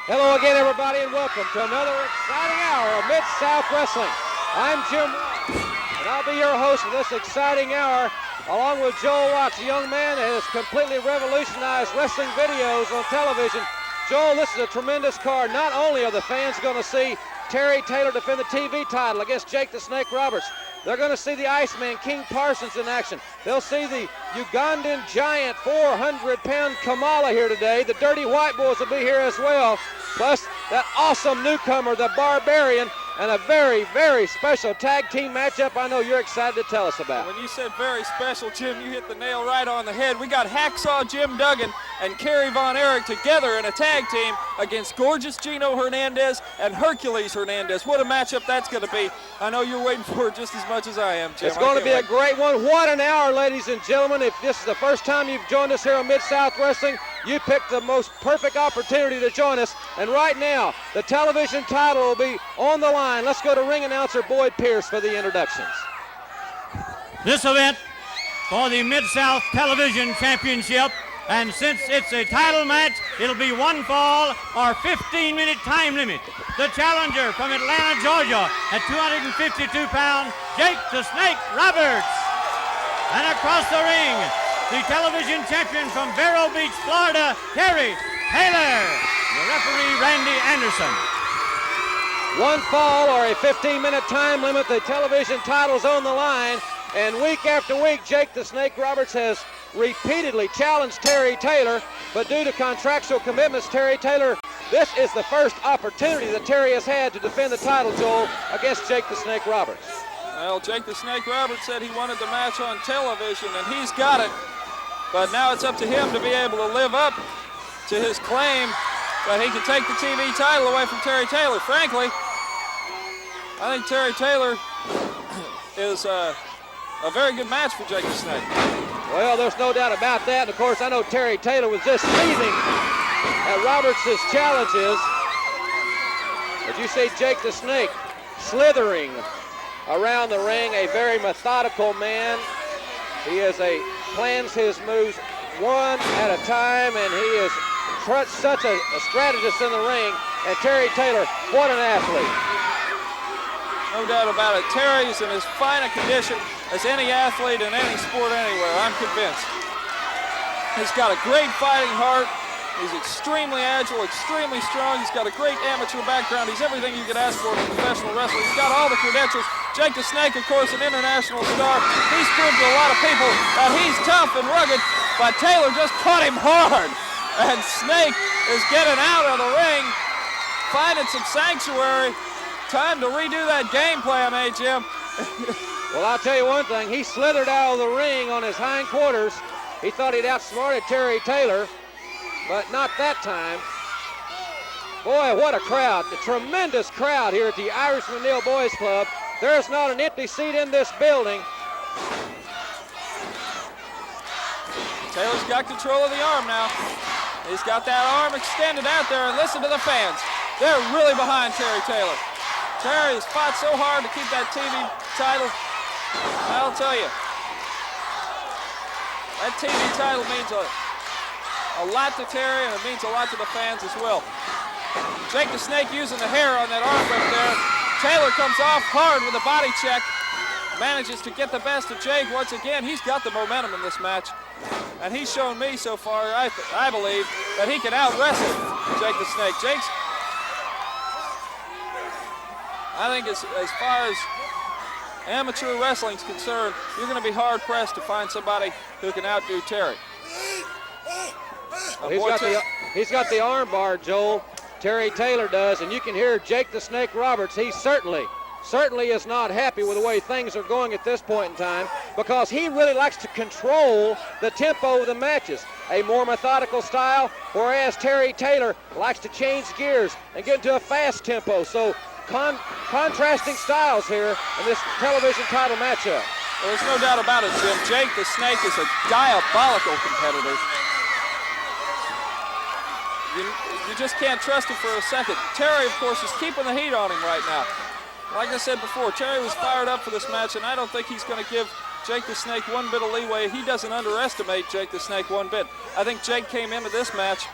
Hello again, everybody, and welcome to another exciting hour of Mid-South Wrestling. I'm Jim Ross, and I'll be your host for this exciting hour, along with Joel Watts, a young man that has completely revolutionized wrestling videos on television. Joel, this is a tremendous card. Not only are the fans going to see Terry Taylor defend the TV title against Jake the Snake Roberts, they're going to see the Iceman, King Parsons, in action. They'll see the Ugandan Giant, 400-pound Kamala here today. The Dirty White Boys will be here as well. Plus that awesome newcomer, the Barbarian, and a very, very special tag team matchup I know you're excited to tell us about. When you said very special, Jim, you hit the nail right on the head. We got Hacksaw Jim Duggan and Kerry Von Erich together in a tag team against Gorgeous Gino Hernandez and Hercules Hernandez. What a matchup that's going to be. I know you're waiting for it just as much as I am, Jim. It's going to be a great one. What an hour, ladies and gentlemen. If this is the first time you've joined us here on Mid-South Wrestling, you picked the most perfect opportunity to join us. And right now, the television title will be on the line. Let's go to ring announcer Boyd Pierce for the introductions. This event for the Mid-South Television Championship, and since it's a title match, it'll be one fall or 15-minute time limit. The challenger from Atlanta, Georgia, at 252 pounds, Jake the Snake Roberts. And across the ring, the television champion from Vero Beach, Florida, Terry Taylor. The referee, Randy Anderson. One fall or a 15-minute time limit. The television title's on the line. And week after week, Jake the Snake Roberts has repeatedly challenged Terry Taylor. But due to contractual commitments, Terry Taylor, this is the first opportunity that Terry has had to defend the title, Joel, against Jake the Snake Roberts. Well, Jake the Snake Roberts said he wanted the match on television, and he's got it. But now it's up to him to be able to live up to his claim that he can take the TV title away from Terry Taylor. Frankly, I think Terry Taylor is a very good match for Jake the Snake. Well, there's no doubt about that. And of course, I know Terry Taylor was just seething at Roberts' challenges. As you see Jake the Snake slithering around the ring, a very methodical man. He plans his moves one at a time, and he is such a strategist in the ring. And Terry Taylor, what an athlete. No doubt about it. Terry's in as fine a condition as any athlete in any sport anywhere, I'm convinced. He's got a great fighting heart. He's extremely agile, extremely strong. He's got a great amateur background. He's everything you could ask for in a professional wrestler. He's got all the credentials. Jake the Snake, of course, an international star. He's proved to a lot of people that he's tough and rugged, but Taylor just caught him hard. And Snake is getting out of the ring, finding some sanctuary. Time to redo that game plan, eh, Jim? Well, I'll tell you one thing. He slithered out of the ring on his hindquarters. He thought he'd outsmarted Terry Taylor, but not that time. Boy, what a crowd. A tremendous crowd here at the Irishman Neal Boys Club. There's not an empty seat in this building. Taylor's got control of the arm now. He's got that arm extended out there, and listen to the fans. They're really behind Terry Taylor. Terry has fought so hard to keep that TV title. I'll tell you, that TV title means a lot to Terry, and it means a lot to the fans as well. Jake the Snake using the hair on that arm whip there. Taylor comes off hard with a body check. Manages to get the best of Jake once again. He's got the momentum in this match. And he's shown me so far, I believe, that he can out-wrestle Jake the Snake. I think as far as amateur wrestling's concerned, you're going to be hard-pressed to find somebody who can outdo Terry. He's got the arm bar, Joel. Terry Taylor does, and you can hear Jake the Snake Roberts. He certainly is not happy with the way things are going at this point in time, because he really likes to control the tempo of the matches, a more methodical style, whereas Terry Taylor likes to change gears and get into a fast tempo. So contrasting styles here in this television title matchup. Well, there's no doubt about it, Jim. Jake the Snake is a diabolical competitor. You just can't trust him for a second. Terry, of course, is keeping the heat on him right now. Like I said before, Terry was fired up for this match, and I don't think he's going to give Jake the Snake one bit of leeway. He doesn't underestimate Jake the Snake one bit. I think Jake came into this match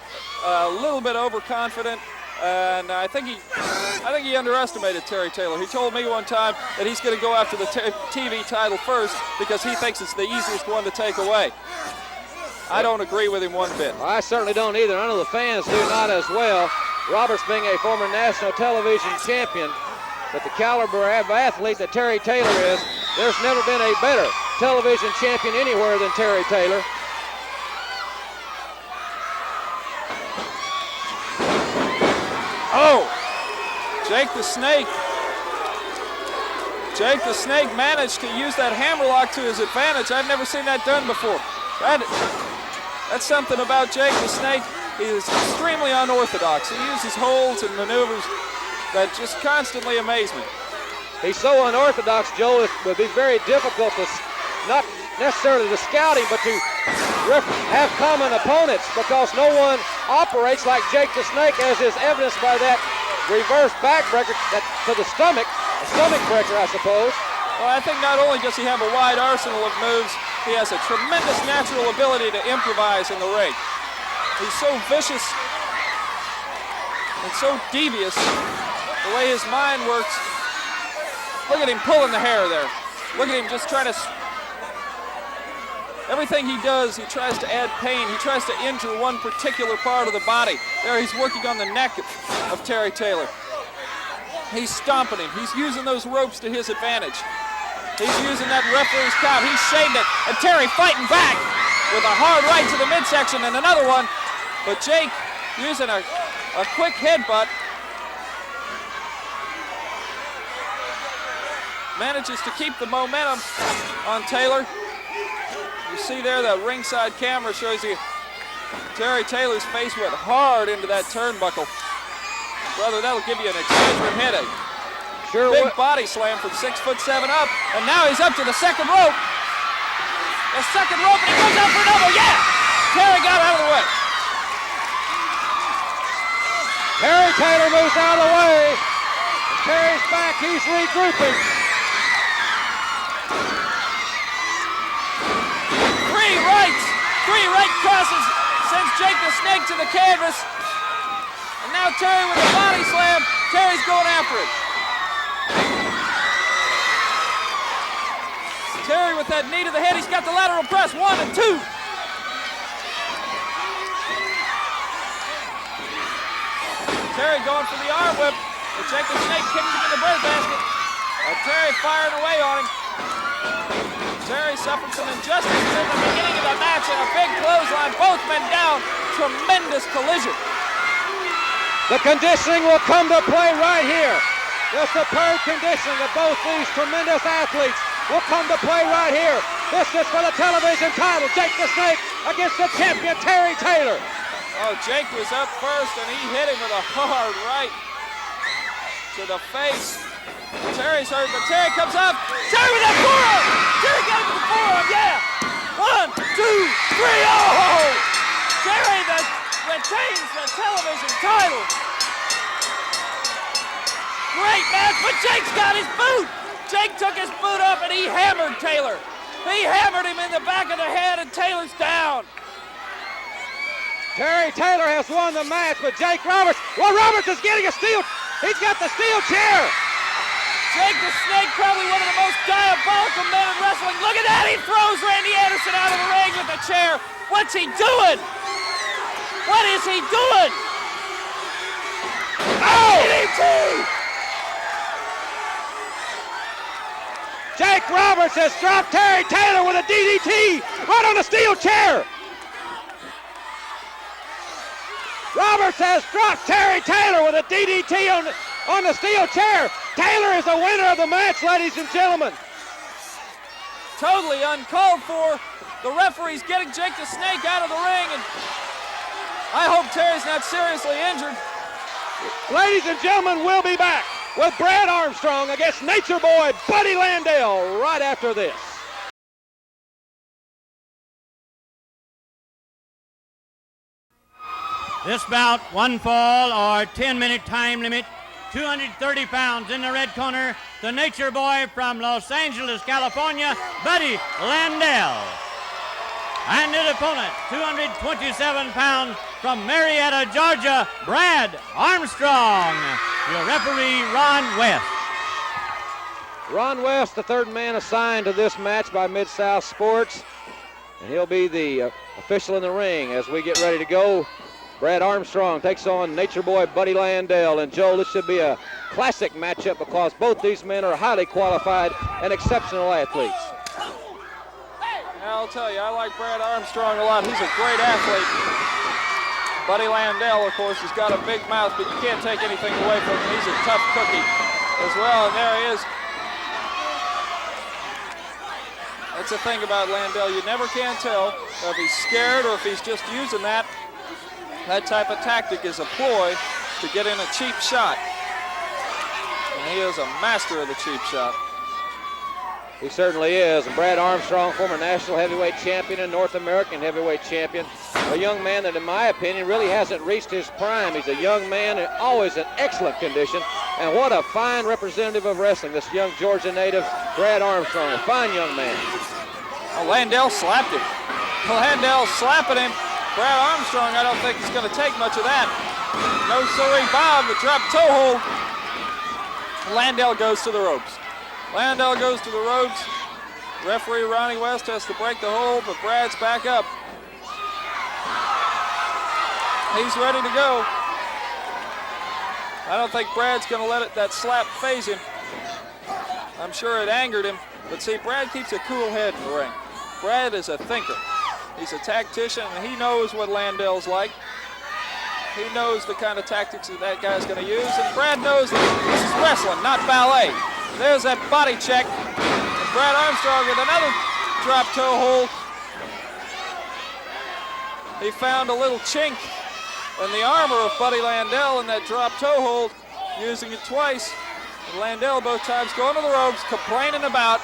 a little bit overconfident, And I think he underestimated Terry Taylor. He told me one time that he's going to go after the TV title first because he thinks it's the easiest one to take away. I don't agree with him one bit. I certainly don't either. I know the fans do not as well. Roberts being a former national television champion, but the caliber of athlete that Terry Taylor is, there's never been a better television champion anywhere than Terry Taylor. Oh, Jake the Snake. Jake the Snake managed to use that hammerlock to his advantage. I've never seen that done before. That's something about Jake the Snake. He is extremely unorthodox. He uses holds and maneuvers that just constantly amaze me. He's so unorthodox, Joe, it would be very difficult to, not necessarily the scouting, but to have common opponents because no one operates like Jake the Snake, as is evidenced by that reverse backbreaker to the stomach, a stomach breaker, I suppose. Well, I think not only does he have a wide arsenal of moves, he has a tremendous natural ability to improvise in the ring. He's so vicious and so devious, the way his mind works. Look at him pulling the hair there. Look at him just trying to... Everything he does, he tries to add pain. He tries to injure one particular part of the body. There, he's working on the neck of Terry Taylor. He's stomping him. He's using those ropes to his advantage. He's using that referee's count. He's shaved it, and Terry fighting back with a hard right to the midsection and another one. But Jake using a quick headbutt manages to keep the momentum on Taylor. You see there, the ringside camera shows you Terry Taylor's face went hard into that turnbuckle. Brother, that'll give you an exaggerated headache. Sure. Big body slam from 6'7" up, and now he's up to the second rope. The second rope, and he goes out for another. Yeah! Terry got out of the way. Terry Taylor moves out of the way. Terry's back, he's regrouping. Three right crosses sends Jake the Snake to the canvas. And now Terry with a body slam. Terry's going after it. Terry with that knee to the head. He's got the lateral press. 1 and 2. Terry going for the arm whip. But Jake the Snake kicks him in the breadbasket. Terry firing away on him. Terry suffered some injustice in the beginning of the match and a big clothesline. Both men down. Tremendous collision. The conditioning will come to play right here. The superb conditioning of both these tremendous athletes will come to play right here. This is for the television title. Jake the Snake against the champion, Terry Taylor. Oh, Jake was up first, and he hit him with a hard right to the face. Terry's hurt, but Terry comes up. Terry with that forearm! Terry got him with the forearm, yeah! 1, 2, 3, oh! Terry retains the television title. Great match, but Jake's got his boot. Jake took his boot up and he hammered Taylor. He hammered him in the back of the head and Taylor's down. Terry Taylor has won the match, but Jake Roberts, well, Roberts is getting a steel, he's got the steel chair. Jake the Snake, probably one of the most diabolical men in wrestling. Look at that, he throws Randy Anderson out of the ring with the chair. What's he doing? What is he doing? Oh! DDT! Jake Roberts has dropped Terry Taylor with a DDT right on the steel chair. Roberts has dropped Terry Taylor with a DDT on the steel chair. Taylor is the winner of the match, ladies and gentlemen. Totally uncalled for. The referee's getting Jake the Snake out of the ring, and I hope Terry's not seriously injured. Ladies and gentlemen, we'll be back with Brad Armstrong against Nature Boy Buddy Landale right after this. This bout, one fall or 10-minute time limit. 230 pounds in the red corner, the Nature Boy from Los Angeles, California, Buddy Landale. And his opponent, 227 pounds from Marietta, Georgia, Brad Armstrong. Your referee, Ron West. Ron West, the third man assigned to this match by Mid-South Sports. And he'll be the official in the ring as we get ready to go. Brad Armstrong takes on Nature Boy Buddy Landell. And Joel, this should be a classic matchup because both these men are highly qualified and exceptional athletes. I'll tell you, I like Brad Armstrong a lot. He's a great athlete. Buddy Landell, of course, has got a big mouth, but you can't take anything away from him. He's a tough cookie as well, and there he is. That's the thing about Landell. You never can tell if he's scared or if he's just using that type of tactic as a ploy to get in a cheap shot. And he is a master of the cheap shot. He certainly is. And Brad Armstrong, former national heavyweight champion and North American heavyweight champion. A young man that, in my opinion, really hasn't reached his prime. He's a young man and always in excellent condition. And what a fine representative of wrestling, this young Georgia native, Brad Armstrong, a fine young man. Oh, Landell slapped him. Landell slapping him. Brad Armstrong, I don't think he's going to take much of that. No siree, Bob, the drop toe hold. Landell goes to the ropes. Landell goes to the ropes. Referee Ronnie West has to break the hold, but Brad's back up. He's ready to go. I don't think Brad's going to let that slap phase him. I'm sure it angered him. But see, Brad keeps a cool head in the ring. Brad is a thinker. He's a tactician, and he knows what Landell's like. He knows the kind of tactics that guy's going to use, and Brad knows that this is wrestling, not ballet. There's that body check. And Brad Armstrong with another drop toe hold. He found a little chink in the armor of Buddy Landell in that drop toe hold, using it twice. And Landell both times going to the ropes, complaining about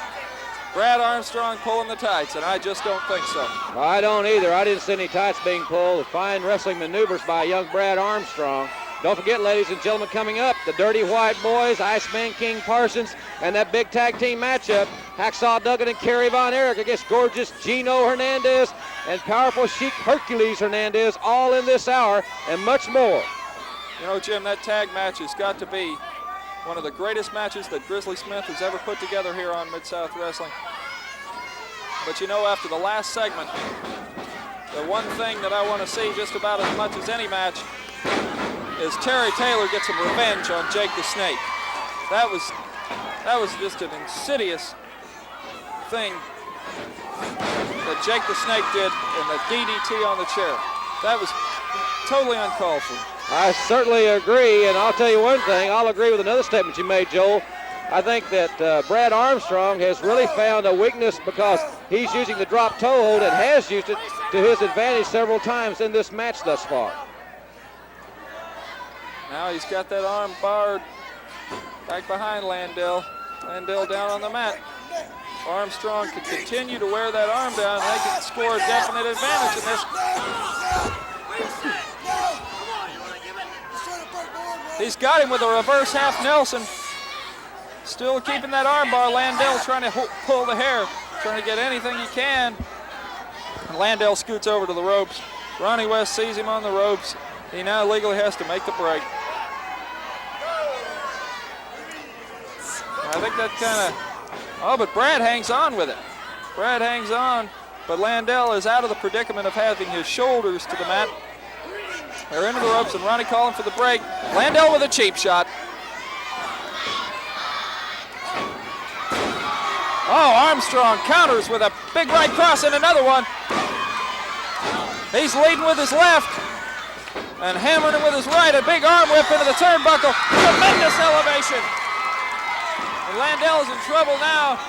Brad Armstrong pulling the tights, and I just don't think so. I don't either. I didn't see any tights being pulled. Fine wrestling maneuvers by young Brad Armstrong. Don't forget, ladies and gentlemen, coming up, the Dirty White Boys, Iceman King Parsons, and that big tag team matchup, Hacksaw Duggan and Kerry Von Erich against gorgeous Gino Hernandez and powerful Sheik Hercules Hernandez, all in this hour and much more. You know, Jim, that tag match has got to be one of the greatest matches that Grizzly Smith has ever put together here on Mid-South Wrestling. But you know, after the last segment, the one thing that I want to see just about as much as any match is Terry Taylor get some revenge on Jake the Snake. That was just an insidious thing that Jake the Snake did in the DDT on the chair. That was totally uncalled for. I certainly agree, and I'll tell you one thing. I'll agree with another statement you made, Joel. I think that Brad Armstrong has really found a weakness because he's using the drop toe hold and has used it to his advantage several times in this match thus far. Now he's got that arm barred back behind Landell. Landell down on the mat. Armstrong can continue to wear that arm down. They can score a definite advantage in this. He's got him with a reverse half Nelson. Still keeping that arm bar. Landell trying to pull the hair, trying to get anything he can. And Landell scoots over to the ropes. Ronnie West sees him on the ropes. He now legally has to make the break. I think that kind of, oh, but Brad hangs on with it. Brad hangs on, but Landell is out of the predicament of having his shoulders to the mat. They're into the ropes, and Ronnie calling for the break. Landell with a cheap shot. Oh, Armstrong counters with a big right cross and another one. He's leading with his left and hammering it with his right. A big arm whip into the turnbuckle. Tremendous elevation. And Landell's in trouble now.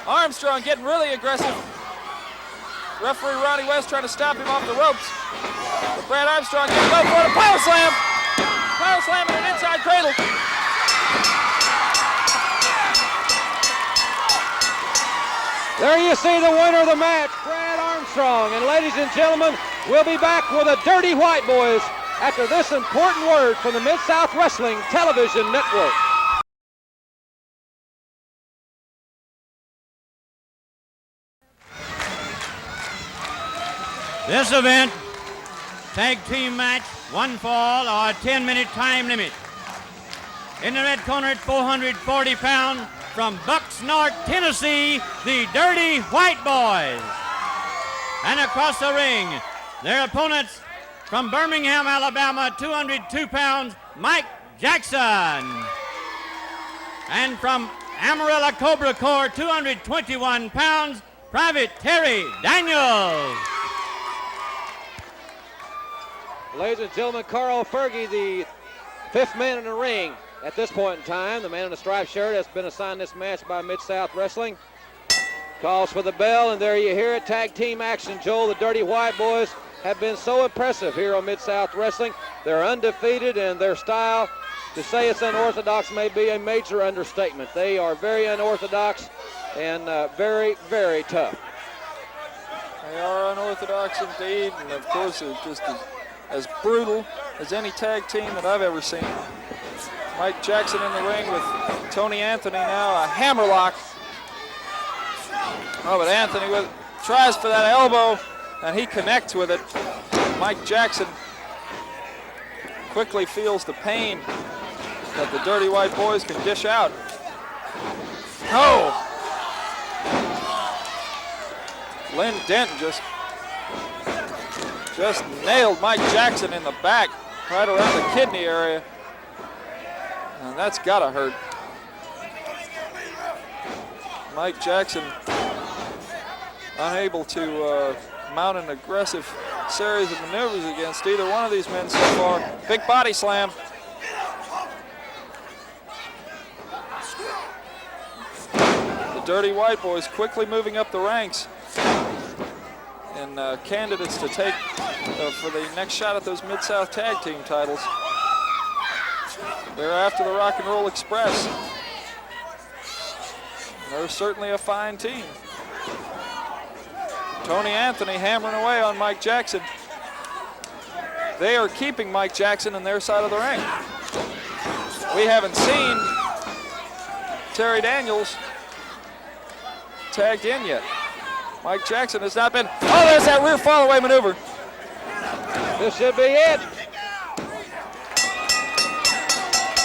Armstrong getting really aggressive. Referee Ronnie West trying to stop him off the ropes. But Brad Armstrong getting go for it. A power slam. Power slam and an inside cradle. There you see the winner of the match, Brad Armstrong. And ladies and gentlemen, we'll be back with the Dirty White Boys after this important word from the Mid-South Wrestling Television Network. This event, tag team match, one fall or a 10-minute time limit. In the red corner at 440 pounds, from Bucksnort, Tennessee, the Dirty White Boys. And across the ring, their opponents from Birmingham, Alabama, 202 pounds, Mike Jackson. And from Amarillo Cobra Corps, 221 pounds, Private Terry Daniels. Ladies and gentlemen, Carl Fergie, the fifth man in the ring at this point in time. The man in the striped shirt has been assigned this match by Mid-South Wrestling. Calls for the bell, and there you hear it. Tag team action, Joel. The Dirty White Boys have been so impressive here on Mid-South Wrestling. They're undefeated, and their style, to say it's unorthodox may be a major understatement. They are very unorthodox and very, very tough. They are unorthodox indeed, and of course they're just as brutal as any tag team that I've ever seen. Mike Jackson in the ring with Tony Anthony now, a hammerlock. Oh, but Anthony tries for that elbow, and he connects with it. Mike Jackson quickly feels the pain that the Dirty White Boys can dish out. Oh! Lynn Denton just nailed Mike Jackson in the back, right around the kidney area. And that's gotta hurt. Mike Jackson unable to mount an aggressive series of maneuvers against either one of these men so far. Big body slam. The Dirty White Boys quickly moving up the ranks and candidates to take for the next shot at those Mid-South Tag Team titles. They're after the Rock and Roll Express. They're certainly a fine team. Tony Anthony hammering away on Mike Jackson. They are keeping Mike Jackson in their side of the ring. We haven't seen Terry Daniels tagged in yet. Mike Jackson has not been. Oh, there's that rear fall away maneuver. This should be it.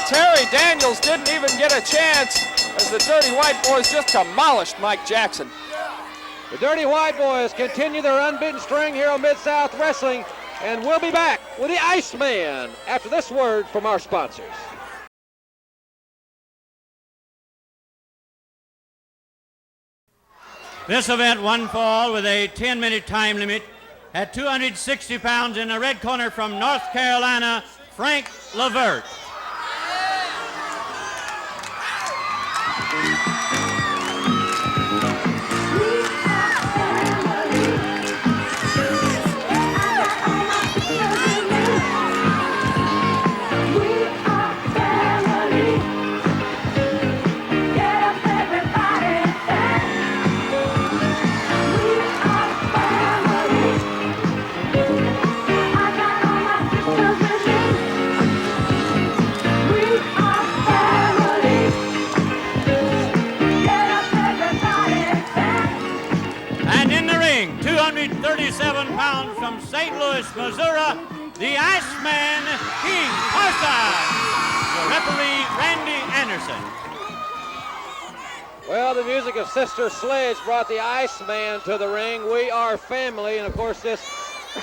Terry Daniels didn't even get a chance as the Dirty White Boys just demolished Mike Jackson. The Dirty White Boys continue their unbeaten string here on Mid-South Wrestling, and we'll be back with the Iceman after this word from our sponsors. This event, one fall with a 10-minute time limit. At 260 pounds in the red corner from North Carolina, Frank Levert. And in the ring, 237 pounds from St. Louis, Missouri, the Iceman, King Parsons, the referee, Randy Anderson. Well, the music of Sister Sledge brought the Iceman to the ring. We are family, and of course this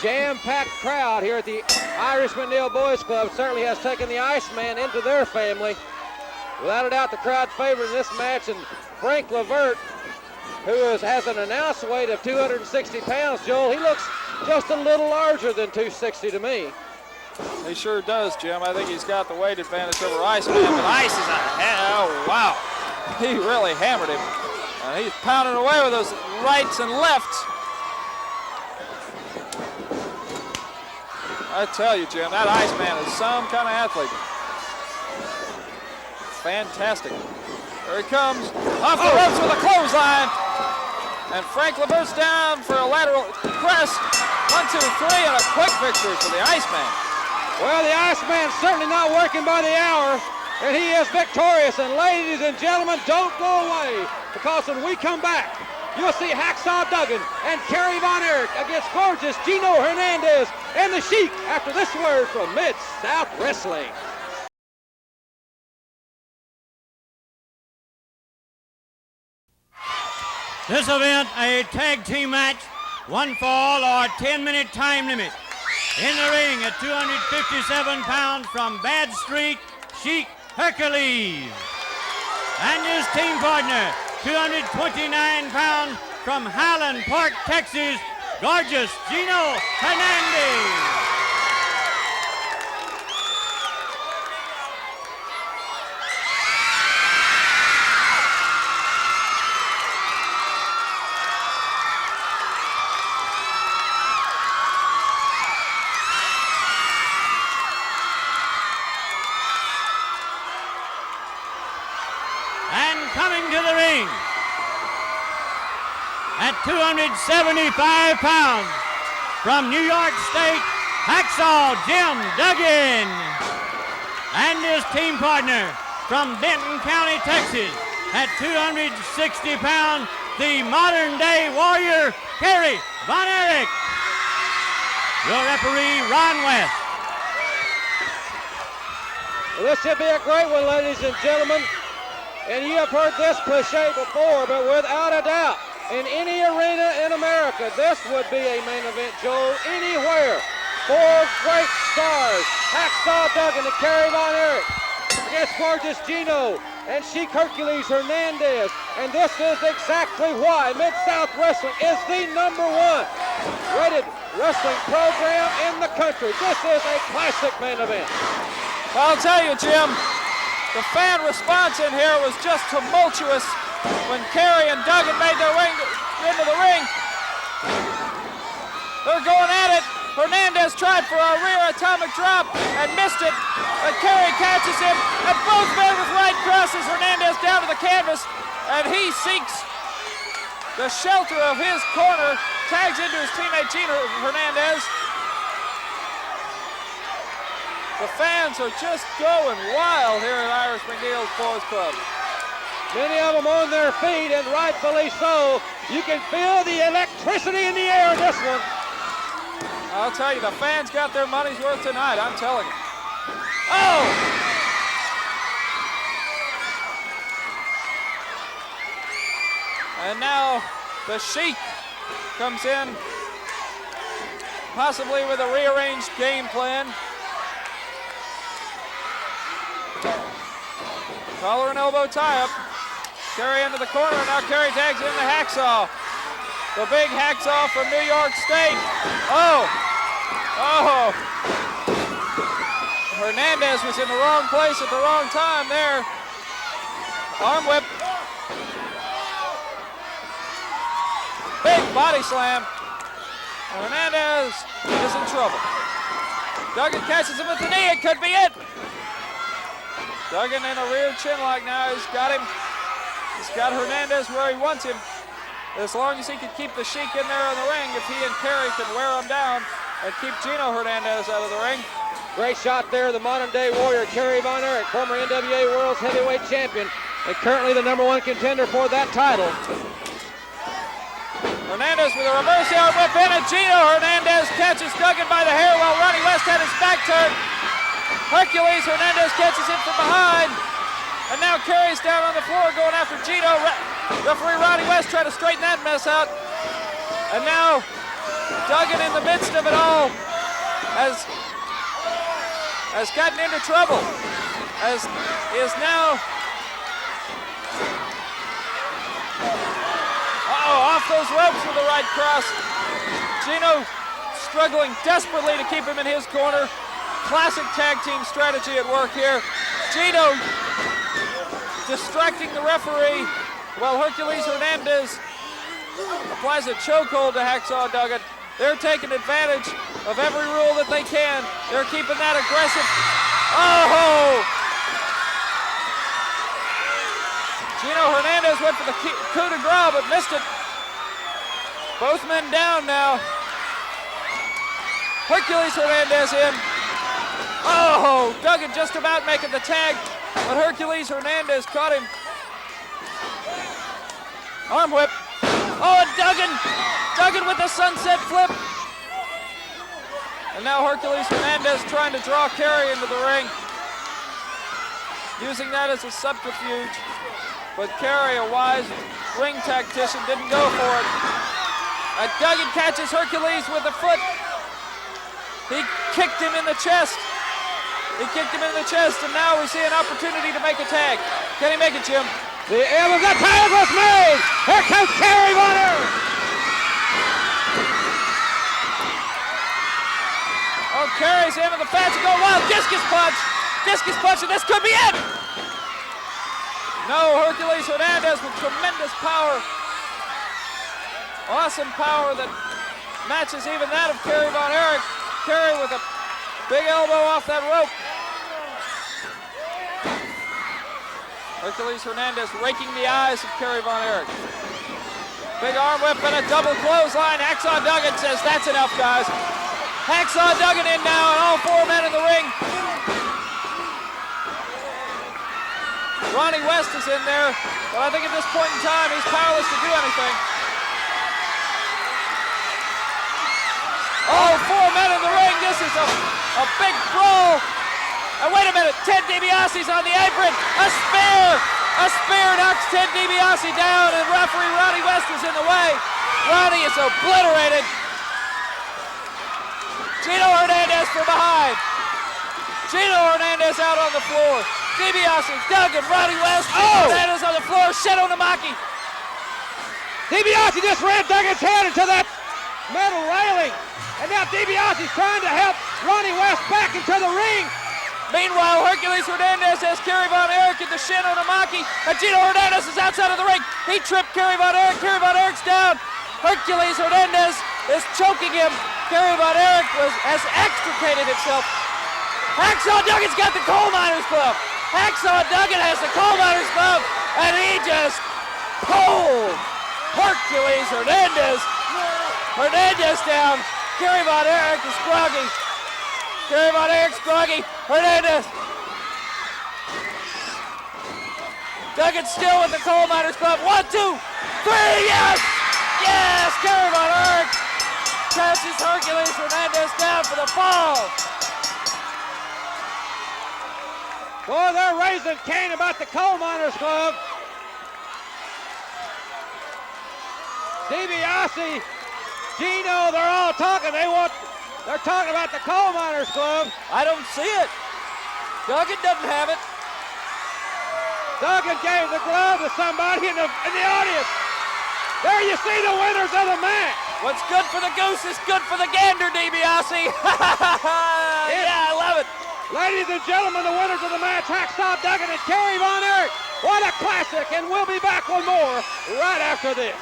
jam-packed crowd here at the Irish McNeil Boys Club certainly has taken the Iceman into their family. Without a doubt, the crowd favored in this match, and Frank Levert, who has an announced weight of 260 pounds, Joel, he looks just a little larger than 260 to me. He sure does, Jim. I think he's got the weight advantage over Iceman, but Ice is oh, wow. He really hammered him. He's pounding away with those rights and lefts. I tell you, Jim, that Iceman is some kind of athlete. Fantastic. There he comes. Off the ropes with a clothesline. And Frank Levert's down for a lateral press. 1, 2, 3, and a quick victory for the Iceman. Well, the Iceman's certainly not working by the hour, and he is victorious. And ladies and gentlemen, don't go away, because when we come back, You'll see Hacksaw Duggan and Kerry Von Erich against gorgeous Gino Hernandez and the Sheik after this word from Mid-South Wrestling. This event, a tag team match, one fall or 10-minute time limit. In the ring at 257 pounds from Bad Street, Sheik Hercules. And his team partner, 229 pounds from Highland Park, Texas, gorgeous Gino Hernandez. Coming to the ring at 275 pounds from New York State, Hacksaw Jim Duggan. And his team partner from Denton County, Texas, at 260 pounds, the modern-day warrior, Kerry Von Erich. Your referee, Ron West. Well, this should be a great one, ladies and gentlemen. And you have heard this cliche before, but without a doubt, in any arena in America, this would be a main event, Joe, anywhere. Four great stars, Hacksaw Duggan and Kerry Von Erich against gorgeous Gino and Sheik Hercules Hernandez. And this is exactly why Mid-South Wrestling is the #1 rated wrestling program in the country. This is a classic main event. I'll tell you, Jim, the fan response in here was just tumultuous when Kerry and Duggan made their way into the ring. They're going at it. Hernandez tried for a rear atomic drop and missed it, but Kerry catches him, and both men with right crosses Hernandez down to the canvas, and he seeks the shelter of his corner, tags into his teammate Gino Hernandez. The fans are just going wild here at Irish McNeil's Boys Club. Many of them on their feet, and rightfully so. You can feel the electricity in the air in this one. I'll tell you, the fans got their money's worth tonight, I'm telling you. Oh! And now the Sheik comes in, possibly with a rearranged game plan. Collar and elbow tie-up. Kerry into the corner, and now Kerry tags in the Hacksaw. The big Hacksaw from New York State. Oh! Oh! Hernandez was in the wrong place at the wrong time there. Arm whip. Big body slam. Hernandez is in trouble. Duggan catches him with the knee. It could be it. Duggan in a rear chin lock now. He's got him. He's got Hernandez where he wants him. As long as he can keep the Sheik in there in the ring, if he and Kerry can wear him down and keep Gino Hernandez out of the ring. Great shot there, the modern-day warrior, Kerry Von Erich, former NWA World's Heavyweight Champion, and currently the #1 contender for that title. Hernandez with a reverse arm whip in, and Gino Hernandez catches Duggan by the hair while Ronnie West had his back turned. Hercules Hernandez catches him from behind, and now Kerry's down on the floor going after Gino. Referee Ronnie West trying to straighten that mess out. And now Duggan, in the midst of it all, has gotten into trouble, as is now off those ropes with the right cross. Gino struggling desperately to keep him in his corner. Classic tag team strategy at work here. Gino distracting the referee while Hercules Hernandez applies a chokehold to Hacksaw Duggan. They're taking advantage of every rule that they can. They're keeping that aggressive. Oh! Gino Hernandez went for the coup de grace, but missed it. Both men down now. Hercules Hernandez in. Oh, Duggan just about making the tag, but Hercules Hernandez caught him. Arm whip. Oh, and Duggan with the sunset flip. And now Hercules Hernandez trying to draw Kerry into the ring, using that as a subterfuge. But Kerry, a wise ring tactician, didn't go for it. And Duggan catches Hercules with a foot. He kicked him in the chest. And now we see an opportunity to make a tag. Can he make it, Jim? The tag was made. Here comes Kerry Von Erich. Oh, Kerry's into the fence and go wild. Discus punch, and this could be it. No, Hercules Hernandez with tremendous power. Awesome power that matches even that of Kerry Von Erich. Kerry with a big elbow off that rope. Hercules Hernandez raking the eyes of Kerry Von Erich. Big arm whip and a double clothesline. Hacksaw Duggan says, that's enough, guys. Hacksaw Duggan in now, and all four men in the ring. Ronnie West is in there, but I think at this point in time, he's powerless to do anything. Oh, four men in the ring. This is a big brawl. And wait a minute, Ted DiBiase's on the apron. A spear knocks Ted DiBiase down, and referee Ronnie West is in the way. Ronnie is obliterated. Gino Hernandez from behind. Gino Hernandez out on the floor. DiBiase, Duggan, Ronnie West, Hernandez on the floor. Shadow Namaki. DiBiase just ran Duggan's head into that metal railing. And now DiBiase's trying to help Ronnie West back into the ring. Meanwhile, Hercules Hernandez has Kerry Von Erich into Shin Onamaki, and Gino Hernandez is outside of the ring. He tripped Kerry Von Erich. Kerry Von Erich's down. Hercules Hernandez is choking him. Kerry Von Erich has extricated himself. Hacksaw Duggan's got the coal miner's glove. Hacksaw Duggan has the coal miner's glove, and he just pulled Hercules Hernandez down. Kerry Von Erich is groggy. Kerry Von Erich's groggy. Hernandez. Duggan still with the coal miner's glove. 1, 2, 3, yes! Yes! Kerry Von Erich catches Hercules Hernandez down for the fall. Boy, they're raising Cain about the coal miner's glove. DiBiase, Gino, they're all talking. They're talking about the coal miner's glove. I don't see it. Duggan doesn't have it. Duggan gave the glove to somebody in the audience. There you see the winners of the match. What's good for the goose is good for the gander, DiBiase. Yeah, I love it. Ladies and gentlemen, the winners of the match, Hacksaw Duggan and Kerry Von Erich. What a classic, and we'll be back with more right after this.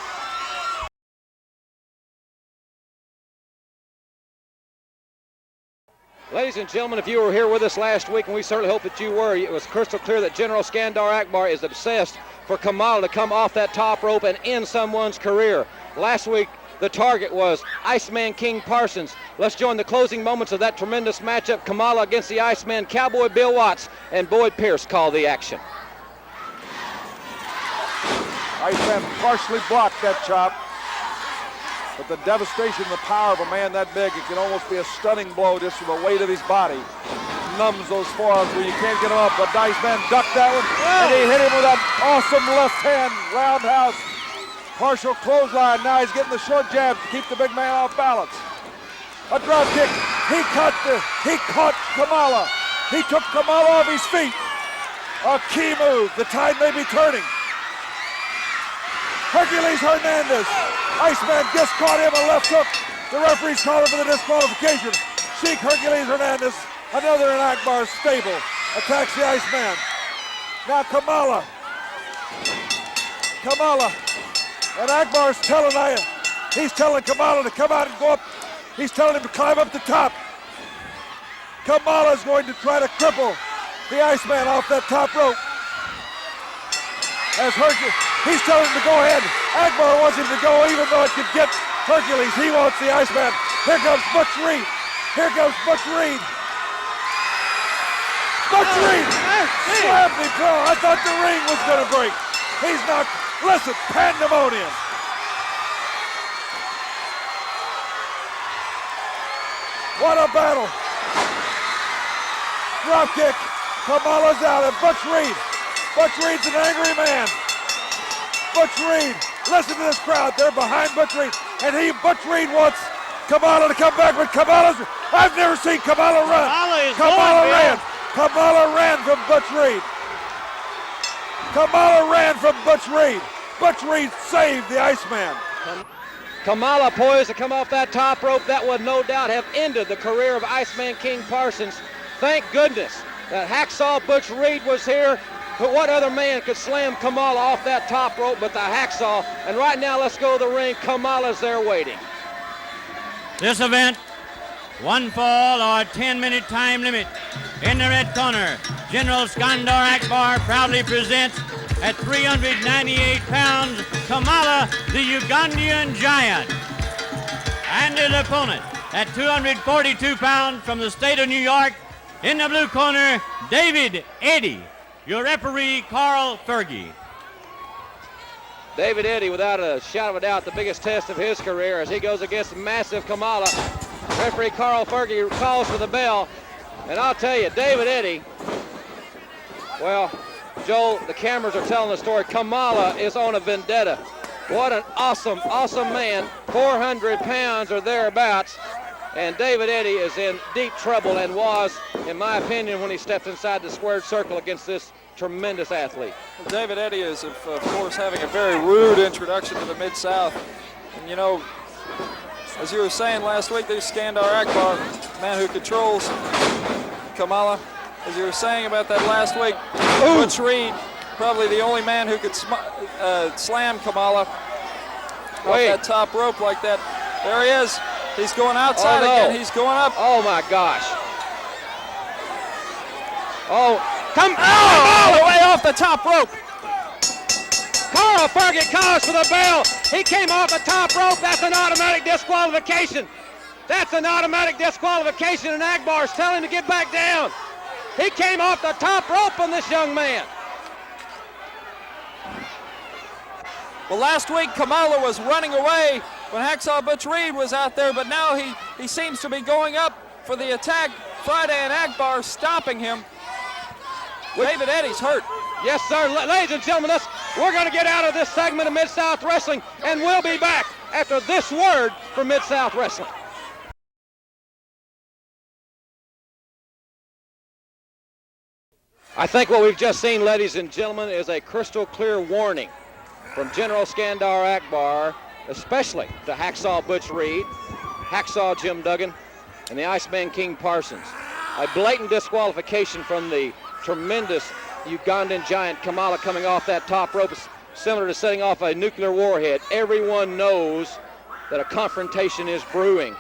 Ladies and gentlemen, if you were here with us last week, and we certainly hope that you were, it was crystal clear that General Skandar Akbar is obsessed for Kamala to come off that top rope and end someone's career. Last week, the target was Iceman King Parsons. Let's join the closing moments of that tremendous matchup. Kamala against the Iceman, Cowboy Bill Watts, and Boyd Pierce call the action. Iceman partially blocked that chop. But the devastation, the power of a man that big, it can almost be a stunning blow just from the weight of his body. Numbs those forearms where you can't get him up, but Iceman ducked that one, and he hit him with that awesome left hand roundhouse. Partial clothesline, now he's getting the short jab to keep the big man off balance. A drop kick, he caught Kamala. He took Kamala off his feet. A key move, the tide may be turning. Hercules Hernandez. Iceman just caught him a left hook. The referee's called for the disqualification. Sheik Hercules Hernandez, another in Akbar's stable, attacks the Iceman. Now Kamala. And Akbar's he's telling Kamala to come out and go up. He's telling him to climb up the top. Kamala's going to try to cripple the Iceman off that top rope. As Hercules, he's telling him to go ahead. Akbar wants him to go even though it could get Hercules. He wants the Iceman. Here comes Butch Reed. Butch Reed slammed him down. I thought the ring was going to break. He's not. Listen, pandemonium. What a battle. Drop kick. Kamala's out, and Butch Reed. Butch Reed's an angry man. Butch Reed, listen to this crowd. They're behind Butch Reed. And Butch Reed wants Kamala to come back, but I've never seen Kamala run. Kamala ran from Butch Reed. Kamala ran from Butch Reed. Butch Reed saved the Iceman. Kamala poised to come off that top rope. That would no doubt have ended the career of Iceman King Parsons. Thank goodness that Hacksaw Butch Reed was here. But what other man could slam Kamala off that top rope but the Hacksaw? And right now, let's go to the ring. Kamala's there waiting. This event, one fall or 10-minute time limit. In the red corner, General Skandar Akbar proudly presents at 398 pounds, Kamala the Ugandan Giant. And his opponent at 242 pounds from the state of New York, in the blue corner, David Eddy. Your referee, Carl Fergie. David Eddy, without a shadow of a doubt, the biggest test of his career as he goes against massive Kamala. Referee Carl Fergie calls for the bell. And I'll tell you, David Eddy, well, Joel, the cameras are telling the story. Kamala is on a vendetta. What an awesome, awesome man. 400 pounds or thereabouts. And David Eddy is in deep trouble and was, in my opinion, when he stepped inside the squared circle against this tremendous athlete. Well, David Eddy is, of course, having a very rude introduction to the Mid-South. And, you know, as you were saying last week, there's Skandar Akbar, man who controls Kamala. As you were saying about that last week, Butch Reed, probably the only man who could slam Kamala off that top rope like that. There he is. He's going outside again. He's going up. Oh, my gosh. Oh, Kamala way off the top rope. Carl Fergie calls for the bell. He came off the top rope. That's an automatic disqualification. That's an automatic disqualification, and Akbar's telling him to get back down. He came off the top rope on this young man. Well, last week Kamala was running away when Hacksaw Butch Reed was out there, but now he seems to be going up for the attack. Friday and Akbar stopping him. David Eddy's hurt. Yes, sir. Ladies and gentlemen, we're going to get out of this segment of Mid-South Wrestling, and we'll be back after this word from Mid-South Wrestling. I think what we've just seen, ladies and gentlemen, is a crystal clear warning from General Skandar Akbar, especially to Hacksaw Butch Reed, Hacksaw Jim Duggan, and the Iceman King Parsons. A blatant disqualification from the tremendous Ugandan Giant Kamala coming off that top rope, similar to setting off a nuclear warhead. Everyone knows that a confrontation is brewing.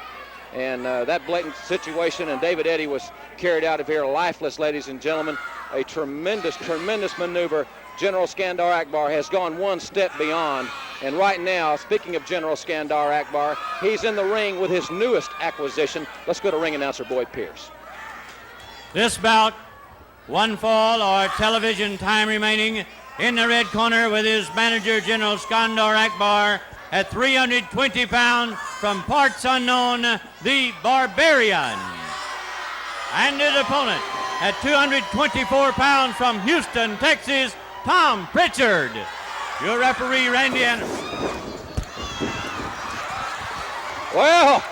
And that blatant situation, and David Eddy was carried out of here lifeless, ladies and gentlemen. A tremendous, tremendous maneuver. General Skandar Akbar has gone one step beyond. And right now, speaking of General Skandar Akbar, he's in the ring with his newest acquisition. Let's go to ring announcer Boyd Pierce. This bout, one fall or television time remaining. In the red corner with his manager, General Skandar Akbar, at 320 pounds from parts unknown, the Barbarian. And his opponent at 224 pounds from Houston, Texas, Tom Pritchard. Your referee, Randy Anderson. Well,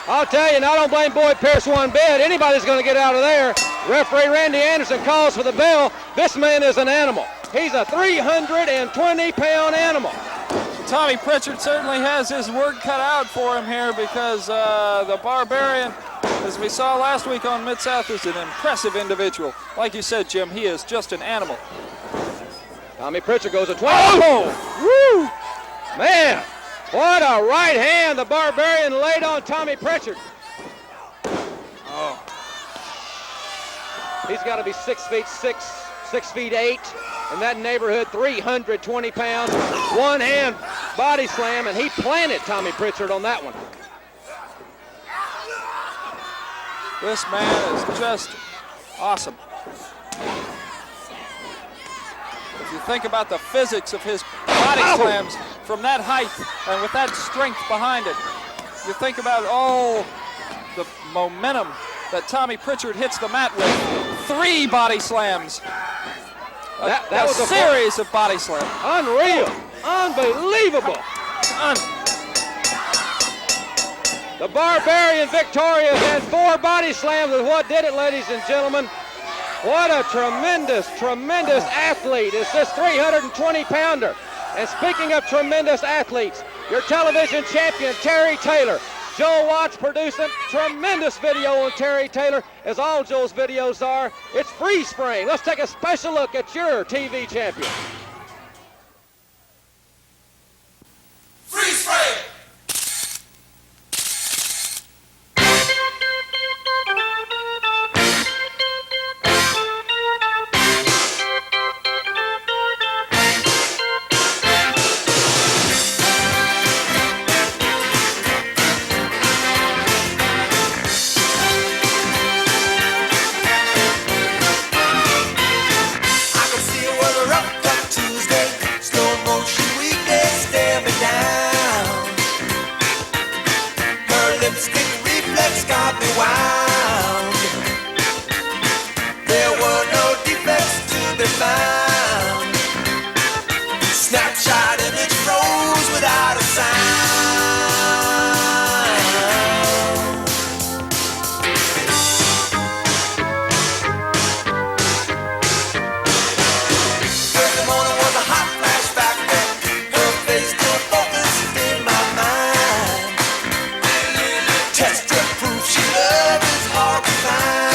I'll tell you, and I don't blame Boyd Pierce one bit. Anybody's going to get out of there. Referee Randy Anderson calls for the bell. This man is an animal. He's a 320-pound animal. Tommy Pritchard certainly has his work cut out for him here because the Barbarian, as we saw last week on Mid-South, is an impressive individual. Like you said, Jim, he is just an animal. Tommy Pritchard goes a 20. Oh! Woo! Man, what a right hand the Barbarian laid on Tommy Pritchard. Oh. He's got to be 6 feet 6, 6 feet 8. In that neighborhood, 320 pounds, one hand body slam, and he planted Tommy Pritchard on that one. This man is just awesome. If you think about the physics of his body slams from that height and with that strength behind it, you think about, the momentum that Tommy Pritchard hits the mat with. 3 body slams. That was a series of body slams. Unreal. Unbelievable. The Barbarian Victorious had 4 body slams is what did it, ladies and gentlemen. What a tremendous, tremendous athlete is this 320-pounder. And speaking of tremendous athletes, your television champion, Terry Taylor. Joe Watts produced a tremendous video on Terry Taylor, as all Joe's videos are. It's freeze frame. Let's take a special look at your TV champion. Freeze frame! Snapshot image froze without a sound. Thursday morning was a hot flashback. Her face still focused in my mind. Test proof she loved is hard to find.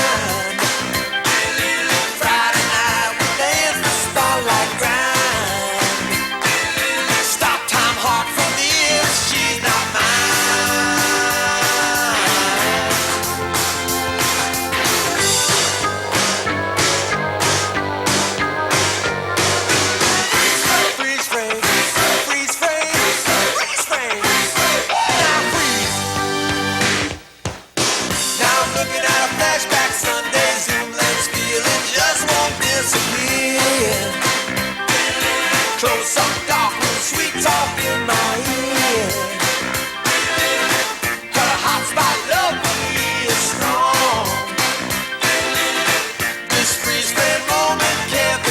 Friday night we danced the starlight grind. Close up dark with sweet talk in my ear. Her hot spot love for me is strong. This freeze frame moment can't be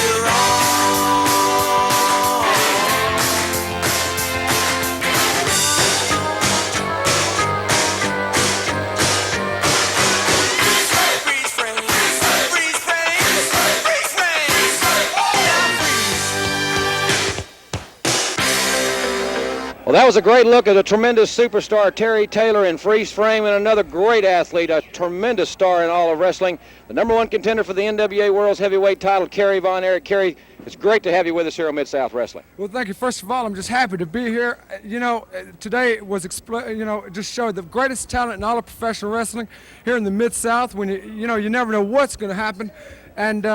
Well, that was a great look at a tremendous superstar, Terry Taylor, in freeze frame, and another great athlete, a tremendous star in all of wrestling. The #1 contender for the NWA World's Heavyweight title, Kerry Von Erich. Kerry, it's great to have you with us here on Mid-South Wrestling. Well, thank you. First of all, I'm just happy to be here. You know, today was, just showed the greatest talent in all of professional wrestling here in the Mid-South. When you never know what's going to happen. And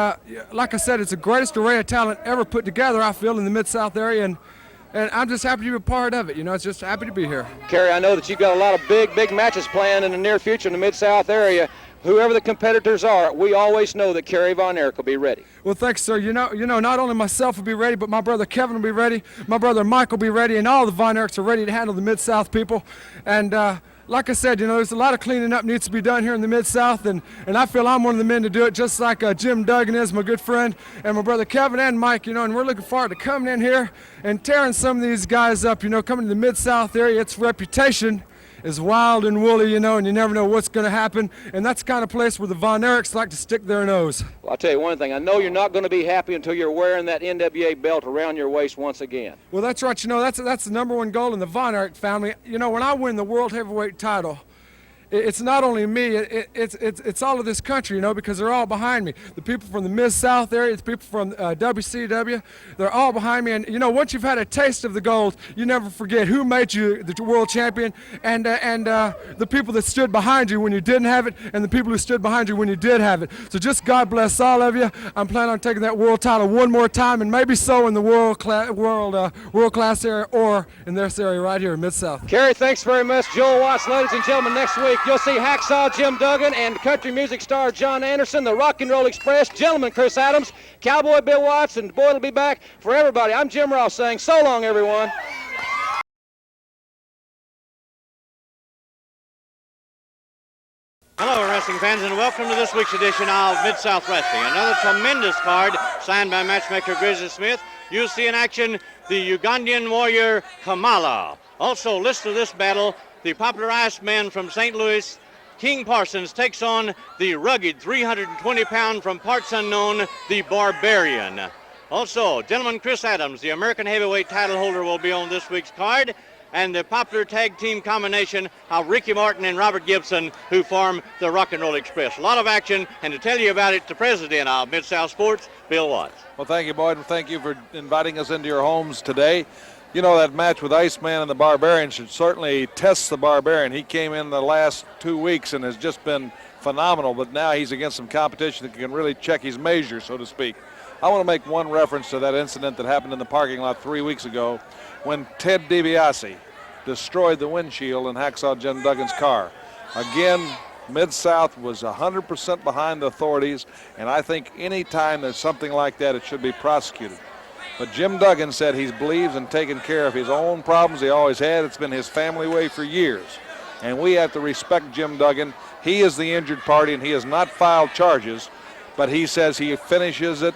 like I said, it's the greatest array of talent ever put together, I feel, in the Mid-South area. And I'm just happy to be a part of it. It's just happy to be here. Kerry, I know that you've got a lot of big matches planned in the near future in the Mid-South area. Whoever the competitors are, we always know that Kerry Von Erich will be ready. Well, thanks, sir. Not only myself will be ready, but my brother Kevin will be ready, my brother Mike will be ready, and all the Von Erichs are ready to handle the Mid-South people. And like I said, there's a lot of cleaning up needs to be done here in the Mid-South, and I feel I'm one of the men to do it, just like Jim Duggan is, my good friend, and my brother Kevin and Mike, and we're looking forward to coming in here and tearing some of these guys up, coming to the Mid-South area. Its reputation is wild and woolly, and you never know what's going to happen, and that's the kind of place where the Von Erichs like to stick their nose. Well, I'll tell you one thing. I know you're not going to be happy until you're wearing that NWA belt around your waist once again. Well, that's right. That's the #1 goal in the Von Erich family. When I win the World Heavyweight title, it's not only me, it's all of this country, because they're all behind me. The people from the Mid-South area, the people from WCW, they're all behind me. And, once you've had a taste of the gold, you never forget who made you the world champion and the people that stood behind you when you didn't have it and the people who stood behind you when you did have it. So just God bless all of you. I'm planning on taking that world title one more time, and maybe so in the world class area or in this area right here in Mid-South. Kerry, thanks very much. Joel Watts, ladies and gentlemen, next week you'll see Hacksaw Jim Duggan and country music star John Anderson, the Rock and Roll Express, gentleman Chris Adams, Cowboy Bill Watts, and Boyd will be back for everybody. I'm Jim Ross saying so long, everyone. Hello, wrestling fans, and welcome to this week's edition of Mid-South Wrestling. Another tremendous card signed by matchmaker Grizzly Smith. You'll see in action the Ugandan warrior Kamala. Also, list of this battle, the popular Iceman from St. Louis, King Parsons, takes on the rugged 320-pound from parts unknown, the Barbarian. Also, gentleman Chris Adams, the American heavyweight title holder, will be on this week's card. And the popular tag team combination of Ricky Martin and Robert Gibson, who form the Rock and Roll Express. A lot of action, and to tell you about it, the president of Mid-South Sports, Bill Watts. Well, thank you, Boyd, and thank you for inviting us into your homes today. You know, that match with Iceman and the Barbarian should certainly test the Barbarian. He came in the last 2 weeks and has just been phenomenal, but now he's against some competition that can really check his measure, so to speak. I want to make one reference to that incident that happened in the parking lot 3 weeks ago when Ted DiBiase destroyed the windshield in Hacksaw Jim Duggan's car. Again, Mid-South was 100% behind the authorities, and I think any time there's something like that, it should be prosecuted. But Jim Duggan said he believes in taking care of his own problems he always had. It's been his family way for years, and we have to respect Jim Duggan. He is the injured party, and he has not filed charges, but he says he finishes it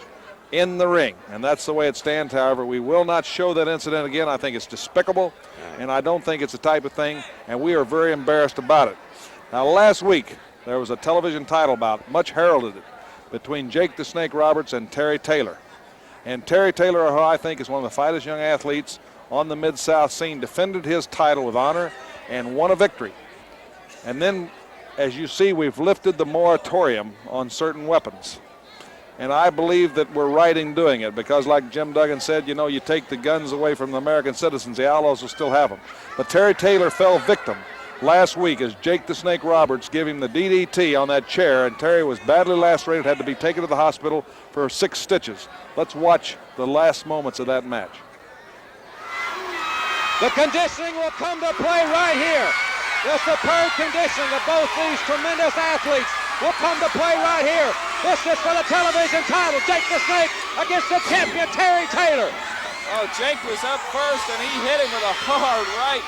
in the ring, and that's the way it stands. However, we will not show that incident again. I think it's despicable, and I don't think it's the type of thing, and we are very embarrassed about it. Now, last week, there was a television title bout, much heralded, between Jake the Snake Roberts and Terry Taylor. And Terry Taylor, who I think is one of the finest young athletes on the Mid-South scene, defended his title with honor and won a victory. And then, as you see, we've lifted the moratorium on certain weapons. And I believe that we're right in doing it because, like Jim Duggan said, you know, you take the guns away from the American citizens, the outlaws will still have them. But Terry Taylor fell victim last week as Jake the Snake Roberts gave him the DDT on that chair, and Terry was badly lacerated, had to be taken to the hospital for 6 stitches. Let's watch the last moments of that match. The conditioning will come to play right here. The superb conditioning of both these tremendous athletes will come to play right here. This is for the television title. Jake the Snake against the champion Terry Taylor. Oh, Jake was up first, and he hit him with a hard right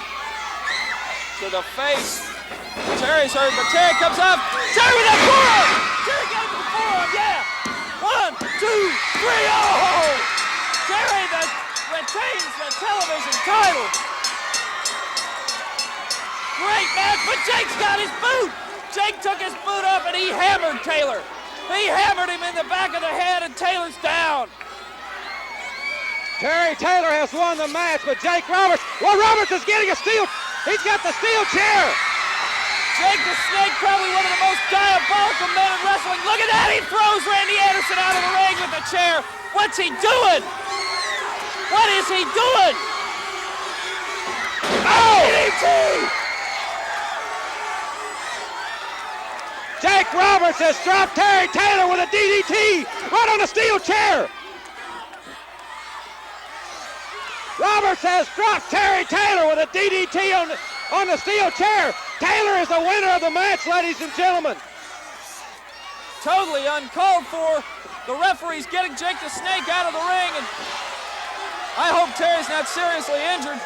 to the face. Terry's hurt, but Terry comes up. Terry with that forearm! Terry got him with the forearm, yeah! 1, 2, 3, oh! Terry retains the television title. Great match, but Jake's got his boot. Jake took his boot up and he hammered Taylor. He hammered him in the back of the head, and Taylor's down. Terry Taylor has won the match, but Jake Roberts, well, Roberts is getting a steel. He's got the steel chair. Jake the Snake, probably one of the most diabolical men in wrestling. Look at that, he throws Randy Anderson out of the ring with the chair. What's he doing? What is he doing? Oh! DDT! Jake Roberts has dropped Terry Taylor with a DDT right on the steel chair. Roberts has dropped Terry Taylor with a DDT on the steel chair. Taylor is the winner of the match, ladies and gentlemen. Totally uncalled for. The referee's getting Jake the Snake out of the ring, and I hope Terry's not seriously injured.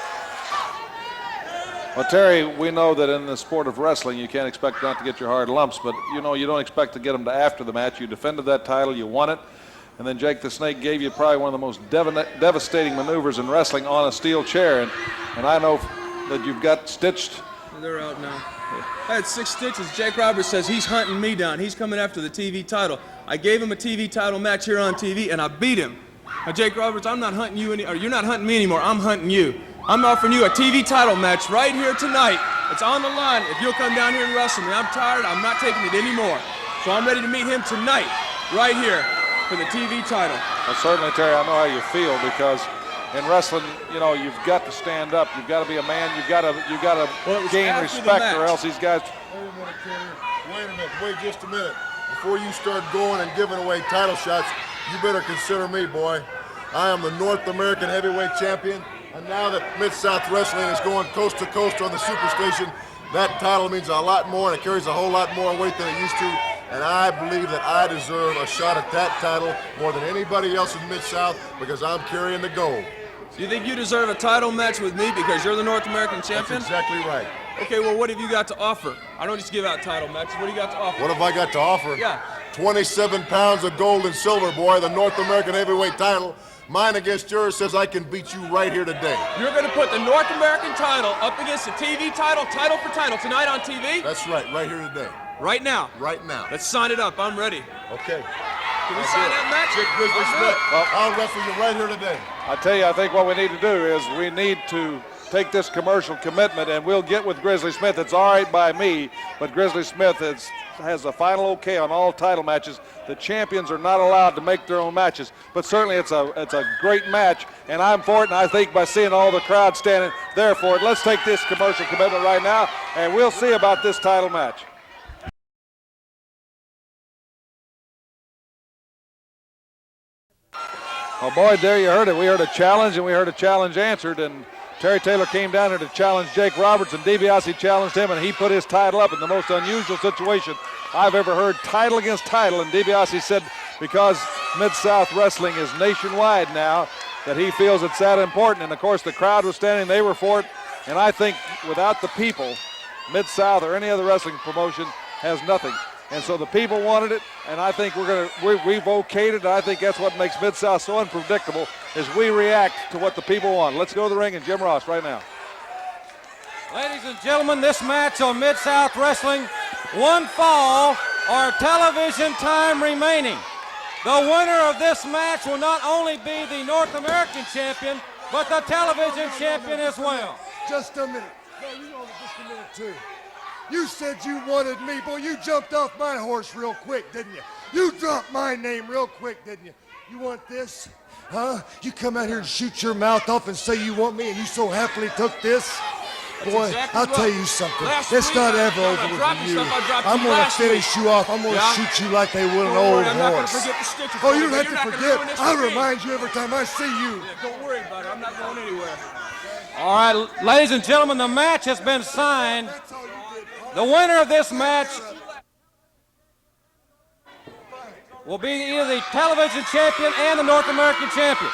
Well, Terry, we know that in the sport of wrestling, you can't expect not to get your hard lumps, but you know, you don't expect to get them to after the match. You defended that title, you won it, and then Jake the Snake gave you probably one of the most devastating maneuvers in wrestling on a steel chair, and I know that you've got stitched. They're out now. I had 6 stitches. Jake Roberts says he's hunting me down. He's coming after the TV title. I gave him a TV title match here on TV, and I beat him. Now, Jake Roberts, I'm not hunting you or you're not hunting me anymore. I'm hunting you. I'm offering you a TV title match right here tonight. It's on the line. If you'll come down here and wrestle me, I'm tired. I'm not taking it anymore. So I'm ready to meet him tonight, right here, for the TV title. Well, certainly, Terry, I know how you feel because in wrestling, you know, you've got to stand up. You've got to be a man. You've got to gain respect, or else these guys. Wait a minute, Terry. Wait a minute. Wait just a minute. Before you start going and giving away title shots, you better consider me, boy. I am the North American heavyweight champion. And now that Mid-South Wrestling is going coast to coast on the Superstation, that title means a lot more and it carries a whole lot more weight than it used to. And I believe that I deserve a shot at that title more than anybody else in Mid-South because I'm carrying the gold. So you think you deserve a title match with me because you're the North American champion? That's exactly right. Okay, well, what have you got to offer? I don't just give out title matches. What do you got to offer? What have I got to offer? Yeah. 27 pounds of gold and silver, boy, the North American heavyweight title. Mine against yours says I can beat you right here today. You're going to put the North American title up against the TV title, title for title, tonight on TV? That's right here today. Right now? Right now. Let's sign it up. I'm ready. Okay. Can we sign that match? Dick Grizzly Smith, I'll wrestle you right here today. I tell you, I think what we need to do is we need to take this commercial commitment, and we'll get with Grizzly Smith. It's all right by me, but Grizzly Smith has the final okay on all title matches. The champions are not allowed to make their own matches, but certainly it's a great match, and I'm for it, and I think by seeing all the crowd standing there for it, let's take this commercial commitment right now, and we'll see about this title match. Oh boy, there you heard it. We heard a challenge, and we heard a challenge answered, and Terry Taylor came down here to challenge Jake Roberts, and DiBiase challenged him, and he put his title up in the most unusual situation I've ever heard, title against title. And DiBiase said because Mid-South Wrestling is nationwide now, that he feels it's that important. And of course, the crowd was standing, they were for it. And I think without the people, Mid-South or any other wrestling promotion has nothing. And so the people wanted it, and I think we've okayed it, and I think that's what makes Mid-South so unpredictable, is we react to what the people want. Let's go to the ring and Jim Ross right now. Ladies and gentlemen, this match on Mid-South Wrestling, one fall or television time remaining. The winner of this match will not only be the North American champion, but the television champion as well. Just a minute. No, you know, just a minute too. You said you wanted me, boy. You jumped off my horse real quick, didn't you? You dropped my name real quick, didn't you? You want this? Huh? You come out here and shoot your mouth off and say you want me, and you so happily took this? Boy, exactly I'll what- tell you something. Last It's week not I- ever I over dropped with you you. stuff, I dropped I'm you going to last finish week. you off. I'm going to Yeah. shoot you like they would an Don't old worry, I'm not going to horse. forget the stitches. Oh, you You're don't have not to gonna forget. ruin this I'll for me. remind you every time I see you. Yeah, don't worry about it. I'm not going anywhere. All right, ladies and gentlemen, the match has been signed. That's all you did. The winner of this match will be either the television champion and the North American champion.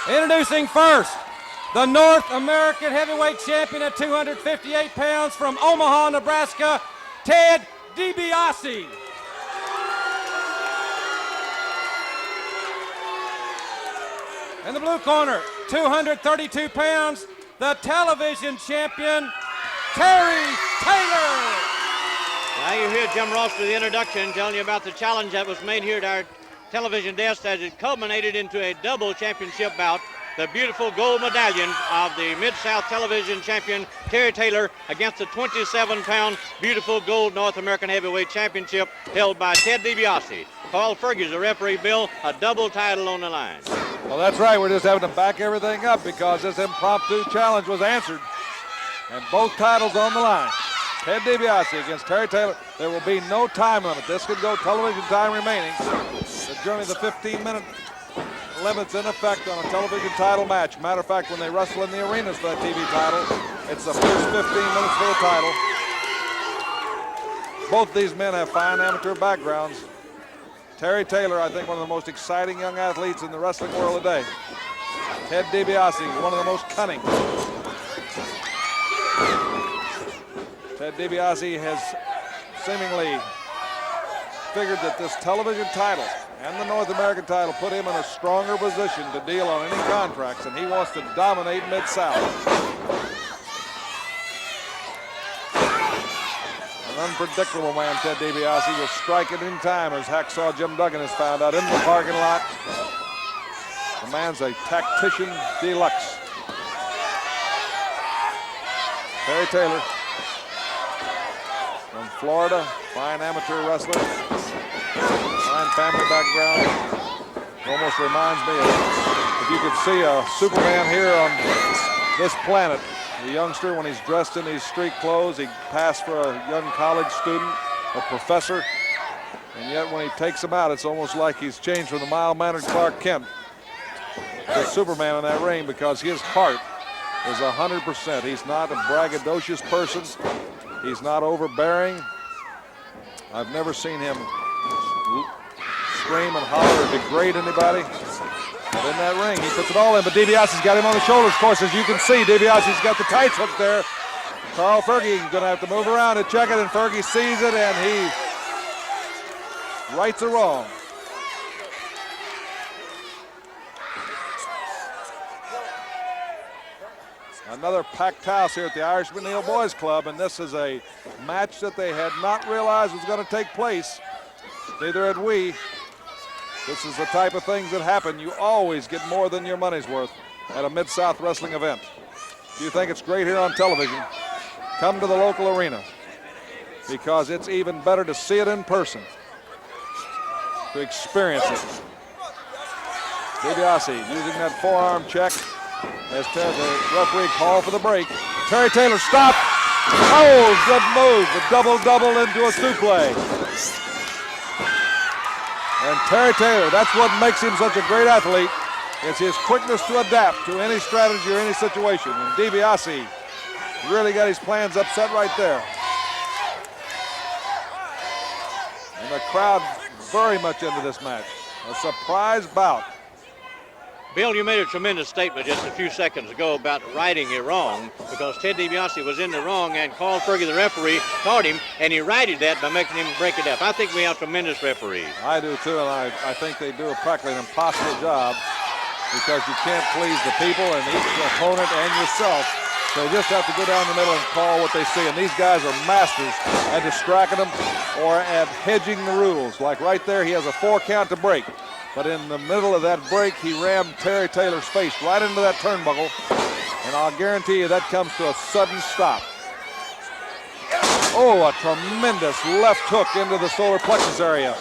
Introducing first, the North American heavyweight champion at 258 pounds from Omaha, Nebraska, Ted DiBiase. In the blue corner, 232 pounds, the television champion, Terry Taylor. Now you hear Jim Ross with the introduction telling you about the challenge that was made here at our television desk as it culminated into a double championship bout. The beautiful gold medallion of the Mid-South television champion Terry Taylor against the 27-pound beautiful gold North American heavyweight championship held by Ted DiBiase. Paul Fergus, the referee, Bill, a double title on the line. Well, that's right. We're just having to back everything up because this impromptu challenge was answered. And both titles on the line. Ted DiBiase against Terry Taylor. There will be no time limit. This could go television time remaining. Generally, the 15-minute limit's in effect on a television title match. Matter of fact, when they wrestle in the arenas for that TV title, it's the first 15 minutes for the title. Both these men have fine amateur backgrounds. Terry Taylor, I think, one of the most exciting young athletes in the wrestling world today. Ted DiBiase, one of the most cunning. Ted DiBiase has seemingly figured that this television title and the North American title put him in a stronger position to deal on any contracts, and he wants to dominate Mid-South. An unpredictable man, Ted DiBiase, will strike at any time, as Hacksaw Jim Duggan has found out in the parking lot. The man's a tactician deluxe. Terry Taylor from Florida, fine amateur wrestler, fine family background. Almost reminds me of if you could see a Superman here on this planet. The youngster, when he's dressed in these street clothes, he passed for a young college student, a professor, and yet when he takes him out, it's almost like he's changed from the mild-mannered Clark Kent to Superman in that ring, because his heart is 100%. He's not a braggadocious person. He's not overbearing. I've never seen him scream and holler or degrade anybody. But in that ring, he puts it all in, but DiBiase's got him on the shoulders. Of course, as you can see, DiBiase's got the tights hook there. Carl Fergie is going to have to move around to check it, and Fergie sees it, and he rights a wrong. Another packed house here at the Irish McNeil Boys Club, and this is a match that they had not realized was going to take place. Neither had we. This is the type of things that happen. You always get more than your money's worth at a Mid-South wrestling event. If you think it's great here on television, come to the local arena, because it's even better to see it in person, to experience it. DiBiase using that forearm check as the referee called for the break. Terry Taylor stopped. Oh, good move. The double-double into a suplex. And Terry Taylor, that's what makes him such a great athlete. It's his quickness to adapt to any strategy or any situation. And DiBiase really got his plans upset right there. And the crowd very much into this match. A surprise bout. Bill, you made a tremendous statement just a few seconds ago about righting a wrong, because Ted DiBiase was in the wrong and Carl Fergie, the referee, caught him, and he righted that by making him break it up. I think we have tremendous referees. I do too, and I think they do practically an impossible job, because you can't please the people and each opponent and yourself. So you just have to go down the middle and call what they see. And these guys are masters at distracting them or at hedging the rules. Like right there, he has a 4 count to break. But in the middle of that break, he rammed Terry Taylor's face right into that turnbuckle. And I'll guarantee you that comes to a sudden stop. Oh, a tremendous left hook into the solar plexus area.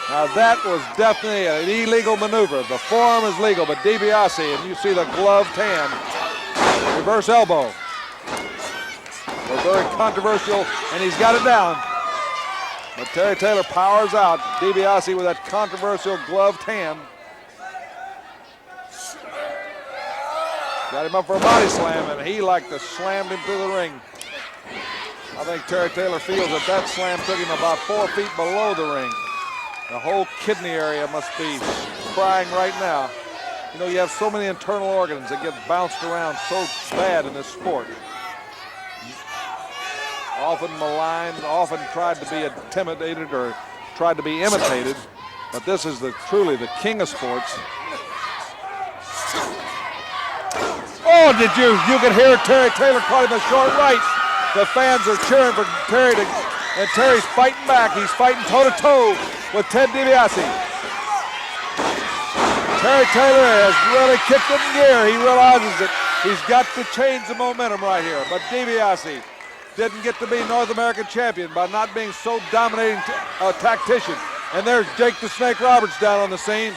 Now that was definitely an illegal maneuver. The forearm is legal, but DiBiase, and you see the gloved hand, reverse elbow. They're very controversial, and he's got it down. But Terry Taylor powers out. DiBiase with that controversial gloved hand. Got him up for a body slam, and he like to slammed him through the ring. I think Terry Taylor feels that that slam took him about 4 feet below the ring. The whole kidney area must be crying right now. You know, you have so many internal organs that get bounced around so bad in this sport. Often maligned, often tried to be intimidated or tried to be imitated. But this is truly the king of sports. Oh, you can hear Terry Taylor caught him a short right. The fans are cheering for Terry, and Terry's fighting back. He's fighting toe-to-toe with Ted DiBiase. Terry Taylor has really kicked it in gear. He realizes that he's got to change the momentum right here. But DiBiase didn't get to be North American champion by not being so dominating a tactician. And there's Jake the Snake Roberts down on the scene.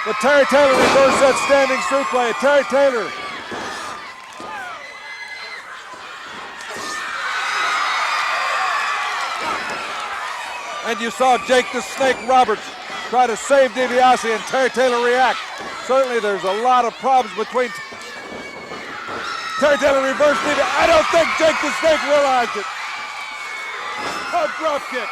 But Terry Taylor reversed that standing suplex. Terry Taylor. And you saw Jake the Snake Roberts try to save DiBiase, and Terry Taylor react. Certainly there's a lot of problems between Terry Taylor reversed DiBiase. I don't think Jake the Snake realized it. A drop kick.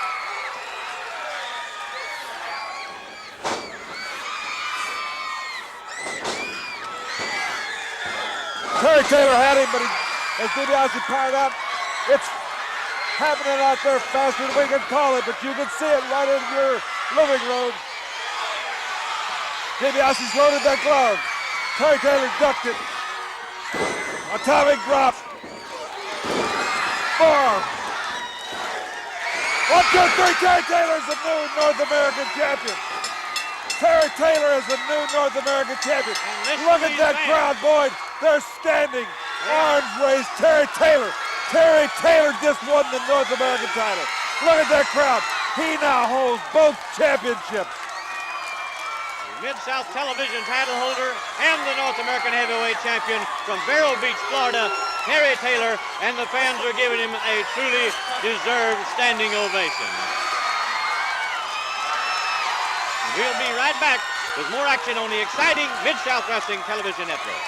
Terry Taylor had him, but as DiBiase powered out, it's happening out there faster than we can call it, but you can see it right in your living room. DiBiase's loaded that glove. Terry Taylor ducked it. Atomic drop. 4. 1, 2, 3. Terry Taylor is the new North American champion. Terry Taylor is the new North American champion. Look at that crowd, boys. They're standing. Arms raised. Terry Taylor. Terry Taylor just won the North American title. Look at that crowd. He now holds both championships. Mid-South television title holder and the North American heavyweight champion from Vero Beach, Florida, Terry Taylor, and the fans are giving him a truly deserved standing ovation. We'll be right back with more action on the exciting Mid-South Wrestling Television Network.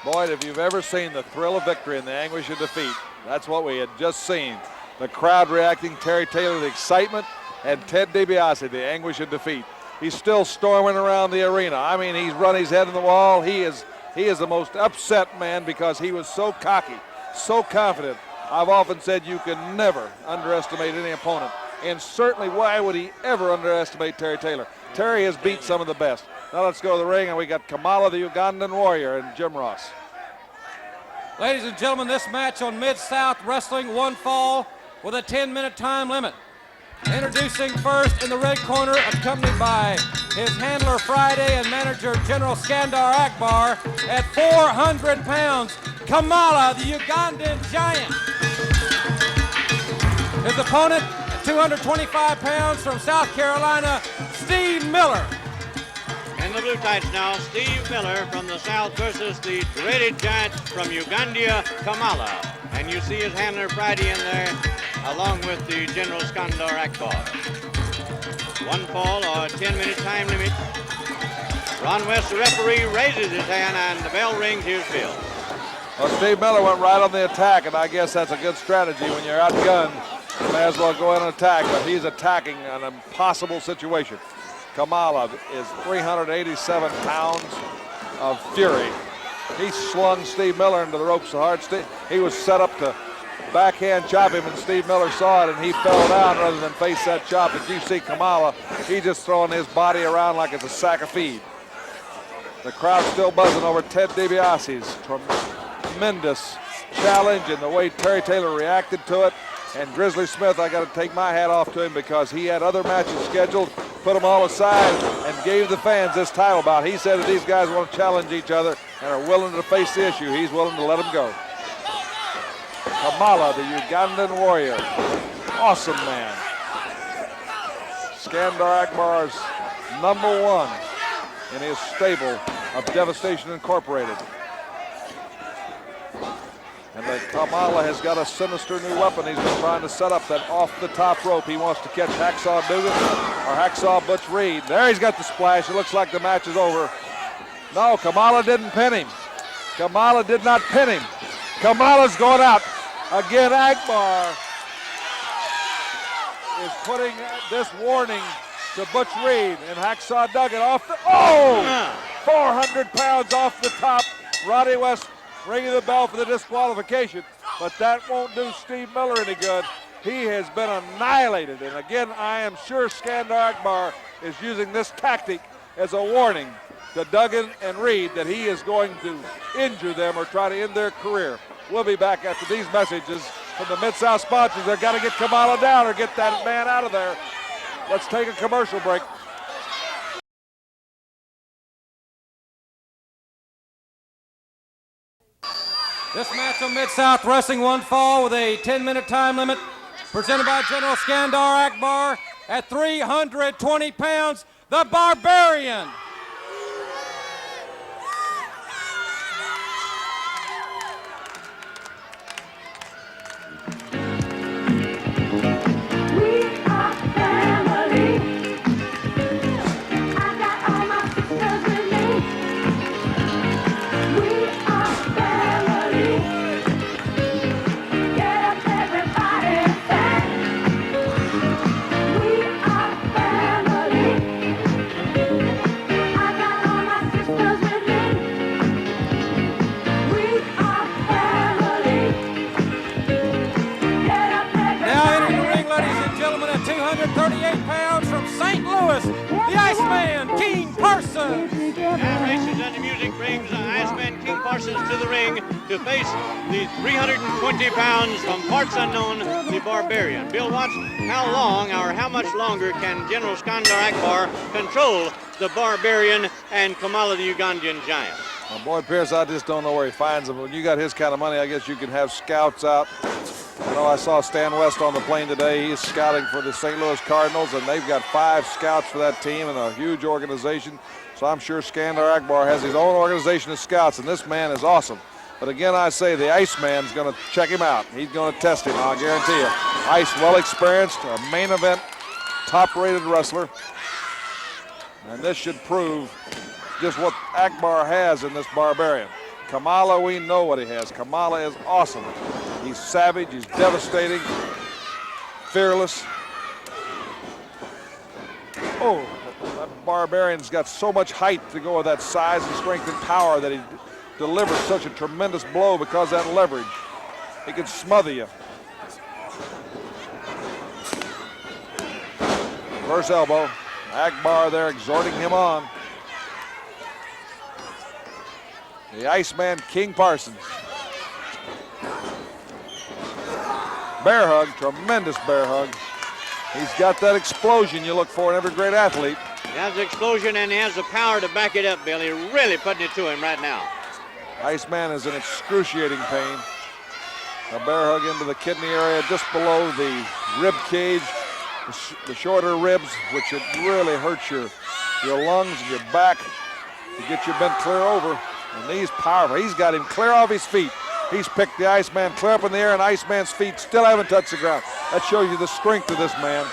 Boyd, if you've ever seen the thrill of victory and the anguish of defeat, that's what we had just seen. The crowd reacting, Terry Taylor, the excitement, and Ted DiBiase, the anguish of defeat. He's still storming around the arena. I mean, he's run his head in the wall. He is the most upset man because he was so cocky, so confident. I've often said you can never underestimate any opponent. And certainly, why would he ever underestimate Terry Taylor? Terry has beat some of the best. Now let's go to the ring, and we got Kamala the Ugandan Warrior and Jim Ross. Ladies and gentlemen, this match on Mid-South Wrestling, one fall with a 10-minute time limit. Introducing first in the red corner, accompanied by his handler Friday and manager General Skandar Akbar at 400 pounds, Kamala the Ugandan Giant. His opponent, 225 pounds from South Carolina, Steve Miller. In the blue tights now, Steve Miller from the South versus the dreaded giant from Uganda, Kamala. And you see his handler Friday in there, along with the General Skandar Akbar. One fall or 10-minute time limit. Ron West, the referee, raises his hand and the bell rings. Here's Bill. Well, Steve Miller went right on the attack, and I guess that's a good strategy. When you're outgunned, you may as well go in and attack, but he's attacking an impossible situation. Kamala is 387 pounds of fury. He slung Steve Miller into the ropes so hard. He was set up to backhand chop him, and Steve Miller saw it, and he fell down rather than face that chop. As you see Kamala, he's just throwing his body around like it's a sack of feed. The crowd's still buzzing over Ted DiBiase's tremendous challenge and the way Terry Taylor reacted to it. And Grizzly Smith, I got to take my hat off to him because he had other matches scheduled, put them all aside, and gave the fans this title bout. He said that these guys want to challenge each other and are willing to face the issue. He's willing to let them go. Kamala, the Ugandan Warrior. Awesome man. Skandar Akbar's #1 in his stable of Devastation Incorporated. And Kamala has got a sinister new weapon he's been trying to set up, that off-the-top rope. He wants to catch Hacksaw Dugan or Hacksaw Butch Reed. There he's got the splash. It looks like the match is over. No, Kamala didn't pin him. Kamala did not pin him. Kamala's going out. Again, Akbar is putting this warning to Butch Reed and Hacksaw Duggan off the, 400 pounds off the top. Roddy West ringing the bell for the disqualification, but that won't do Steve Miller any good. He has been annihilated, and again, I am sure Skandar Akbar is using this tactic as a warning to Duggan and Reed that he is going to injure them or try to end their career. We'll be back after these messages from the Mid-South sponsors. They've got to get Kamala down or get that man out of there. Let's take a commercial break. This match on Mid-South Wrestling, one fall with a 10-minute time limit, presented by General Skandar Akbar at 320 pounds, the Barbarian. And races and the music brings Iceman King Parsons to the ring to face the 320 pounds from parts unknown, the Barbarian. Bill Watts, how long or how much longer can General Skandar Akbar control the Barbarian and Kamala the Ugandan Giant? Well, Boyd Pierce, I just don't know where he finds them. When you got his kind of money, I guess you can have scouts out. You know, I saw Stan West on the plane today. He's scouting for the St. Louis Cardinals, and they've got 5 scouts for that team and a huge organization. So I'm sure Skandar Akbar has his own organization of scouts, and this man is awesome. But again, I say the Iceman's going to check him out. He's going to test him, I'll guarantee you. Ice, well experienced, a main event, top-rated wrestler. And this should prove just what Akbar has in this Barbarian. Kamala, we know what he has. Kamala is awesome. He's savage, he's devastating, fearless. Oh, that Barbarian's got so much height to go with that size and strength and power that he delivers such a tremendous blow because of that leverage. He can smother you. Reverse elbow. Akbar there exhorting him on. The Iceman, King Parsons. Bear hug, tremendous bear hug. He's got that explosion you look for in every great athlete. He has the explosion and he has the power to back it up, Billy. Really putting it to him right now. Iceman is in excruciating pain. A bear hug into the kidney area just below the rib cage, the shorter ribs, which it really hurts your lungs and your back to get you bent clear over. And he's powerful. He's got him clear off his feet. He's picked the Iceman clear up in the air, and Iceman's feet still haven't touched the ground. That shows you the strength of this man.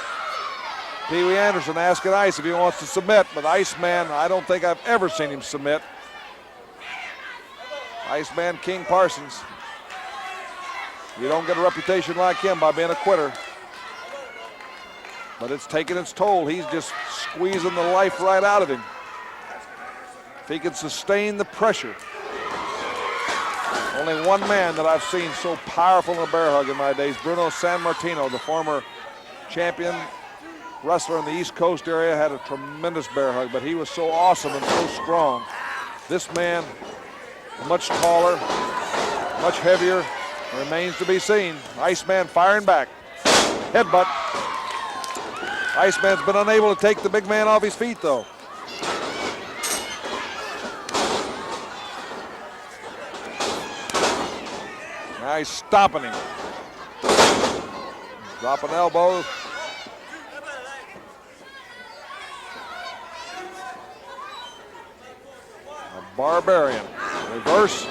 Pee Wee Anderson asking Ice if he wants to submit, but Iceman, I don't think I've ever seen him submit. Iceman King Parsons. You don't get a reputation like him by being a quitter. But it's taking its toll. He's just squeezing the life right out of him. If he can sustain the pressure. Only one man that I've seen so powerful in a bear hug in my days, Bruno Sammartino, the former champion wrestler in the East Coast area, had a tremendous bear hug, but he was so awesome and so strong. This man, much taller, much heavier, remains to be seen. Iceman firing back. Headbutt. Iceman's been unable to take the big man off his feet, though. Now he's stopping him. Dropping elbows. A Barbarian. Reverse.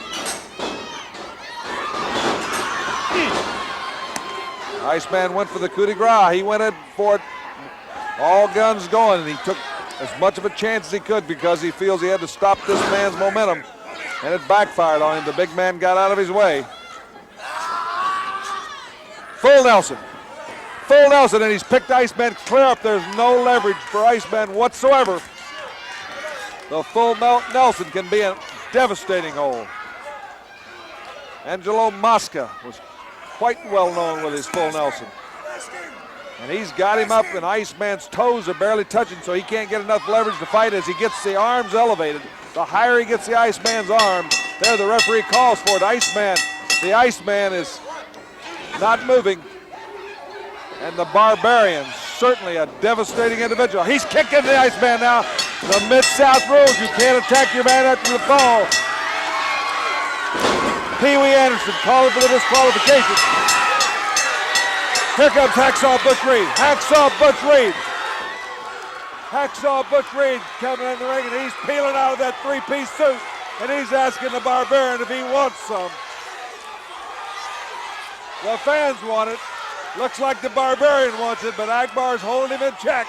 Iceman went for the coup de grace. He went in for it. All guns going, and he took as much of a chance as he could because he feels he had to stop this man's momentum, and it backfired on him. The big man got out of his way. Full Nelson. Full Nelson, and he's picked Iceman clear up. There's no leverage for Iceman whatsoever. The full Nelson can be a devastating hold. Angelo Mosca was quite well known with his full Nelson. And he's got him up, and Iceman's toes are barely touching, so he can't get enough leverage to fight as he gets the arms elevated. The higher he gets the Iceman's arms, there the referee calls for it. The Iceman is not moving. And the Barbarian, certainly a devastating individual. He's kicking the Iceman now. The Mid-South rules, you can't attack your man after the fall. Pee Wee Anderson calling for the disqualification. Here comes Hacksaw Butch Reed. Hacksaw Butch Reed. Hacksaw Butch Reed coming in the ring, and he's peeling out of that three-piece suit, and he's asking the Barbarian if he wants some. The fans want it. Looks like the Barbarian wants it, but Akbar's holding him in check.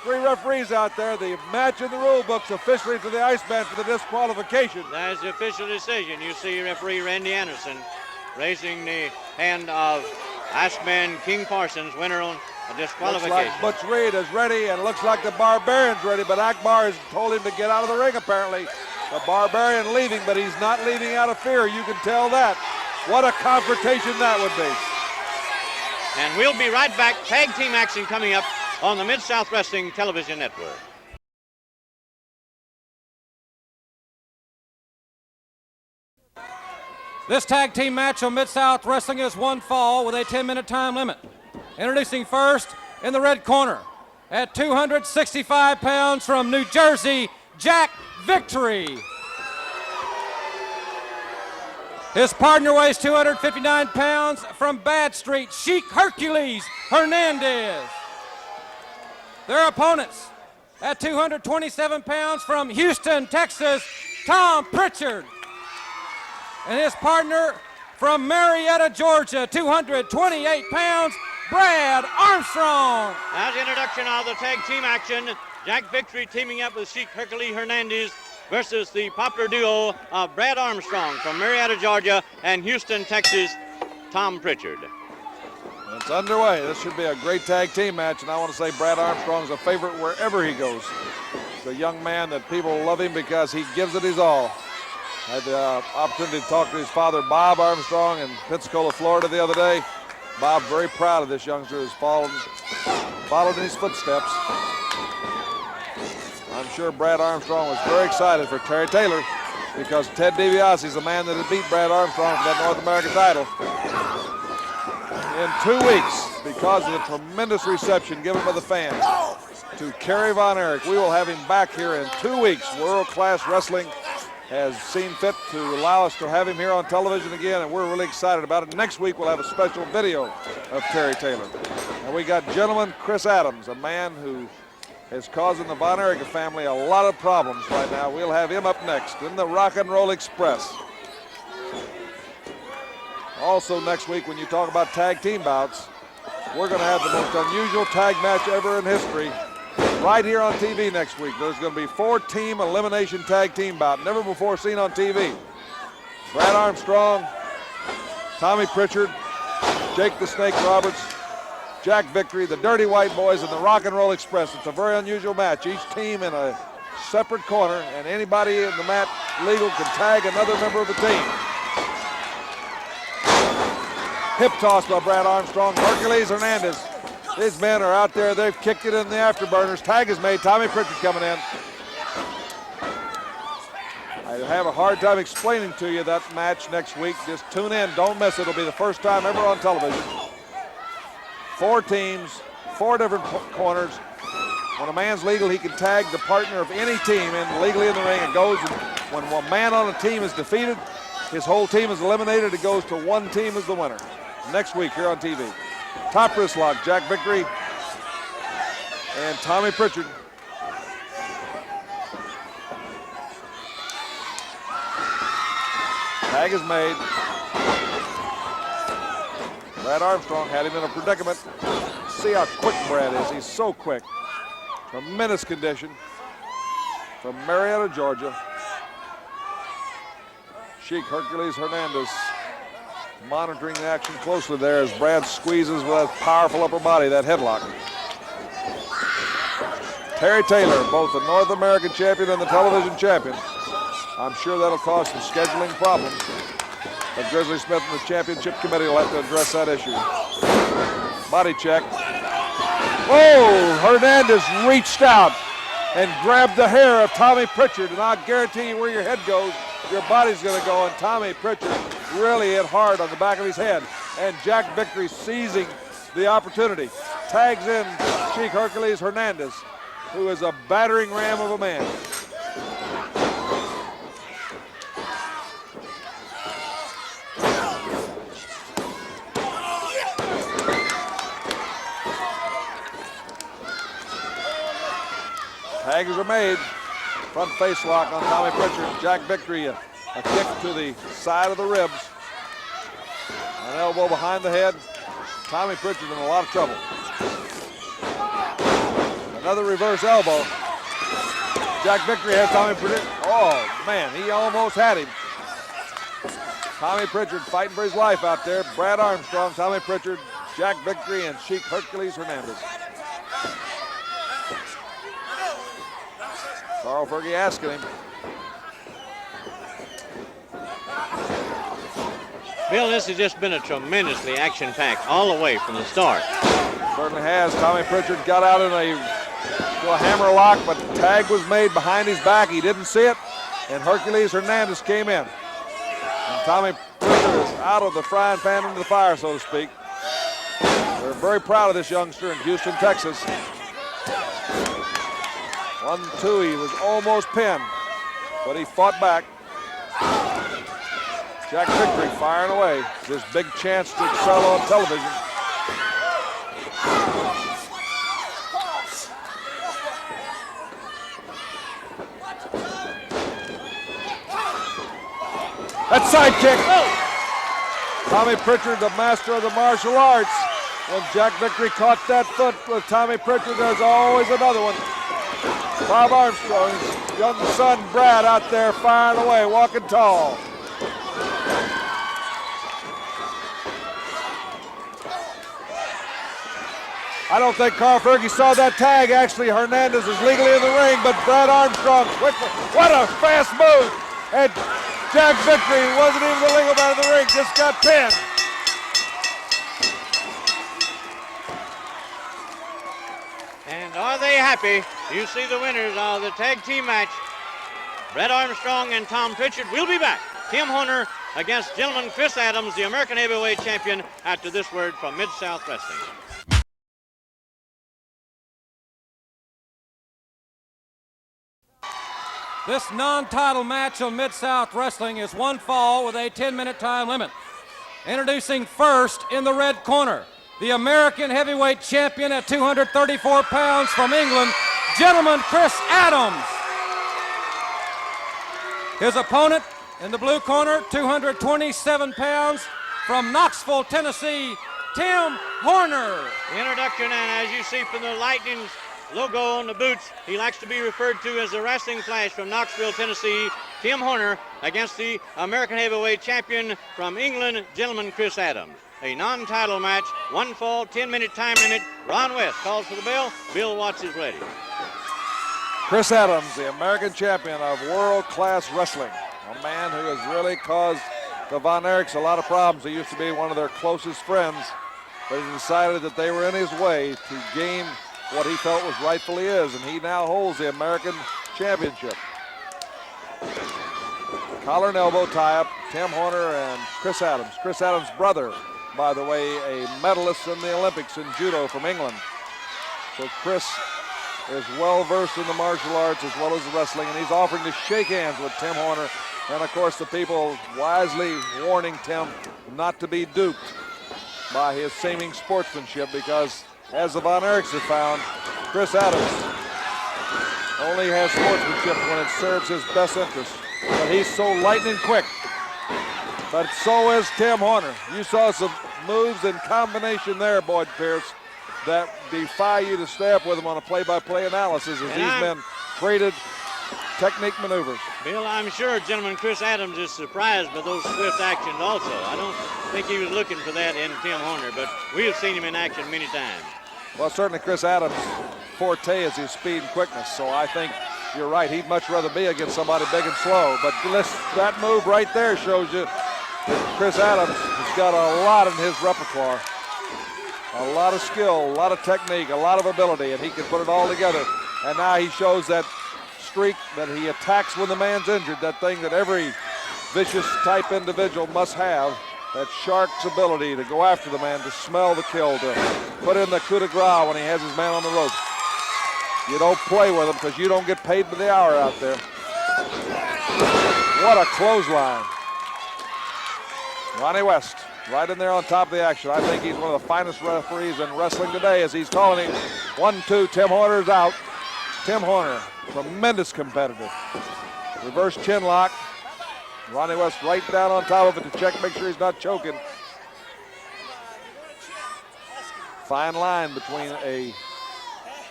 Three referees out there. The match in the rule books officially to the Iceman for the disqualification. That is the official decision. You see referee Randy Anderson raising the hand of Iceman King Parsons, winner on a disqualification. Looks like Butch Reed is ready, and looks like the Barbarian's ready, but Akbar has told him to get out of the ring, apparently. The Barbarian leaving, but he's not leaving out of fear. You can tell that. What a confrontation that would be. And we'll be right back. Tag team action coming up on the Mid-South Wrestling Television Network. This tag team match on Mid-South Wrestling is one fall with a 10-minute time limit. Introducing first in the red corner at 265 pounds from New Jersey, Jack Victory. His partner weighs 259 pounds from Bad Street, Sheik Hercules Hernandez. Their opponents at 227 pounds from Houston, Texas, Tom Pritchard. And his partner from Marietta, Georgia, 228 pounds, Brad Armstrong. As the introduction of the tag team action, Jack Victory teaming up with Sheik Hercules Hernandez versus the popular duo of Brad Armstrong from Marietta, Georgia, and Houston, Texas, Tom Pritchard. It's underway. This should be a great tag team match, and I want to say Brad Armstrong's a favorite wherever he goes. He's a young man that people love him because he gives it his all. I had the opportunity to talk to his father, Bob Armstrong, in Pensacola, Florida the other day. Bob's very proud of this youngster who's followed in his footsteps. I'm sure Brad Armstrong was very excited for Terry Taylor because Ted DiBiase is the man that had beat Brad Armstrong for that North American title. In 2 weeks, because of the tremendous reception given by the fans to Kerry Von Erich, we will have him back here in 2 weeks. World-class Wrestling has seen fit to allow us to have him here on television again, and we're really excited about it. Next week, we'll have a special video of Terry Taylor. And we got gentleman Chris Adams, a man who is causing the Von Erich family a lot of problems right now. We'll have him up next in the Rock and Roll Express. Also next week, when you talk about tag team bouts, we're going to have the most unusual tag match ever in history right here on TV next week. There's going to be 4-team elimination tag team bout, never before seen on TV. Brad Armstrong, Tommy Pritchard, Jake the Snake Roberts, Jack Victory, the Dirty White Boys, and the Rock and Roll Express. It's a very unusual match. Each team in a separate corner, and anybody in the mat legal can tag another member of the team. Hip toss by Brad Armstrong. Hercules Hernandez. These men are out there. They've kicked it in the afterburners. Tag is made. Tommy Pritchard coming in. I have a hard time explaining to you that match next week. Just tune in. Don't miss it. It'll be the first time ever on television. 4 teams, 4 different corners. When a man's legal, he can tag the partner of any team in legally in the ring. It goes, when one man on a team is defeated, his whole team is eliminated. It goes to one team as the winner. Next week here on TV. Top wrist lock, Jack Victory and Tommy Pritchard. Tag is made. Brad Armstrong had him in a predicament. See how quick Brad is. He's so quick. Tremendous condition. From Marietta, Georgia. Sheik Hercules Hernandez monitoring the action closely there as Brad squeezes with that powerful upper body, that headlock. Terry Taylor, both the North American champion and the television champion. I'm sure that'll cause some scheduling problems, but Grizzly Smith and the championship committee will have to address that issue. Body check. Whoa, Hernandez reached out and grabbed the hair of Tommy Pritchard, and I'll guarantee you where your head goes, your body's gonna go, and Tommy Pritchard really hit hard on the back of his head. And Jack Victory seizing the opportunity. Tags in Sheik Hercules Hernandez, who is a battering ram of a man. Tags are made. Front face lock on Tommy Pritchard. Jack Victory, a kick to the side of the ribs. An elbow behind the head. Tommy Pritchard in a lot of trouble. Another reverse elbow. Jack Victory has Tommy Pritchard. Oh, man, he almost had him. Tommy Pritchard fighting for his life out there. Brad Armstrong, Tommy Pritchard, Jack Victory, and Sheik Hercules Hernandez. Carl Fergie asking him. Bill, this has just been a tremendously action-packed all the way from the start. Certainly has. Tommy Pritchard got out in a hammer lock, but tag was made behind his back. He didn't see it, and Hercules Hernandez came in. And Tommy Pritchard is out of the frying pan into the fire, so to speak. We're very proud of this youngster in Houston, Texas. 1-2, he was almost pinned, but he fought back. Jack Victory firing away. This big chance to excel on television. That sidekick. Tommy Pritchard, the master of the martial arts. When Jack Victory caught that foot with Tommy Pritchard, there's always another one. Bob Armstrong's young son Brad out there firing away, walking tall. I don't think Carl Fergie saw that tag. Actually, Hernandez is legally in the ring, but Brad Armstrong quickly. What a fast move. And Jack Victory wasn't even the legal man of the ring, just got pinned. And are they happy? You see the winners of the tag team match. Brett Armstrong and Tom Pritchard will be back. Tim Horner against gentleman Chris Adams, the American heavyweight champion, after this word from Mid-South Wrestling. This non-title match on Mid-South Wrestling is one fall with a 10-minute time limit. Introducing first in the red corner, the American heavyweight champion at 234 pounds from England, gentleman Chris Adams. His opponent in the blue corner, 227 pounds from Knoxville, Tennessee, Tim Horner. The introduction, and as you see from the Lightning's logo on the boots, he likes to be referred to as the Wrestling Flash from Knoxville, Tennessee, Tim Horner against the American heavyweight champion from England, gentleman Chris Adams. A non-title match, one fall, 10-minute time limit. Ron West calls for the bell. Bill Watts is ready. Chris Adams, the American champion of world-class wrestling. A man who has really caused the Von Erichs a lot of problems. He used to be one of their closest friends, but he decided that they were in his way to gain what he felt was rightfully his, and he now holds the American championship. Collar and elbow tie-up, Tim Horner and Chris Adams. Chris Adams' brother, by the way, a medalist in the Olympics in judo from England. So Chris is well-versed in the martial arts as well as the wrestling, and he's offering to shake hands with Tim Horner. And of course, the people wisely warning Tim not to be duped by his seeming sportsmanship, because as the Von Erichs have found, Chris Adams only has sportsmanship when it serves his best interest. But he's so lightning quick. But so is Tim Horner. You saw some moves in combination there, Boyd Pierce, that defy you to stay up with him on a play-by-play analysis as these men traded technique maneuvers. Bill, I'm sure gentleman Chris Adams is surprised by those swift actions also. I don't think he was looking for that in Tim Horner, but we have seen him in action many times. Well, certainly Chris Adams' forte is his speed and quickness, so I think you're right. He'd much rather be against somebody big and slow, but that move right there shows you that Chris Adams has got a lot in his repertoire. A lot of skill, a lot of technique, a lot of ability, and he can put it all together. And now he shows that streak that he attacks when the man's injured, that thing that every vicious type individual must have, that shark's ability to go after the man, to smell the kill, to put in the coup de grace when he has his man on the ropes. You don't play with him because you don't get paid by the hour out there. What a clothesline. Ronnie West right in there on top of the action. I think he's one of the finest referees in wrestling today as he's calling him 1-2. Tim Horner's out. Tim Horner, tremendous competitor. Reverse chin lock. Ronnie West right down on top of it to check, make sure he's not choking. Fine line between a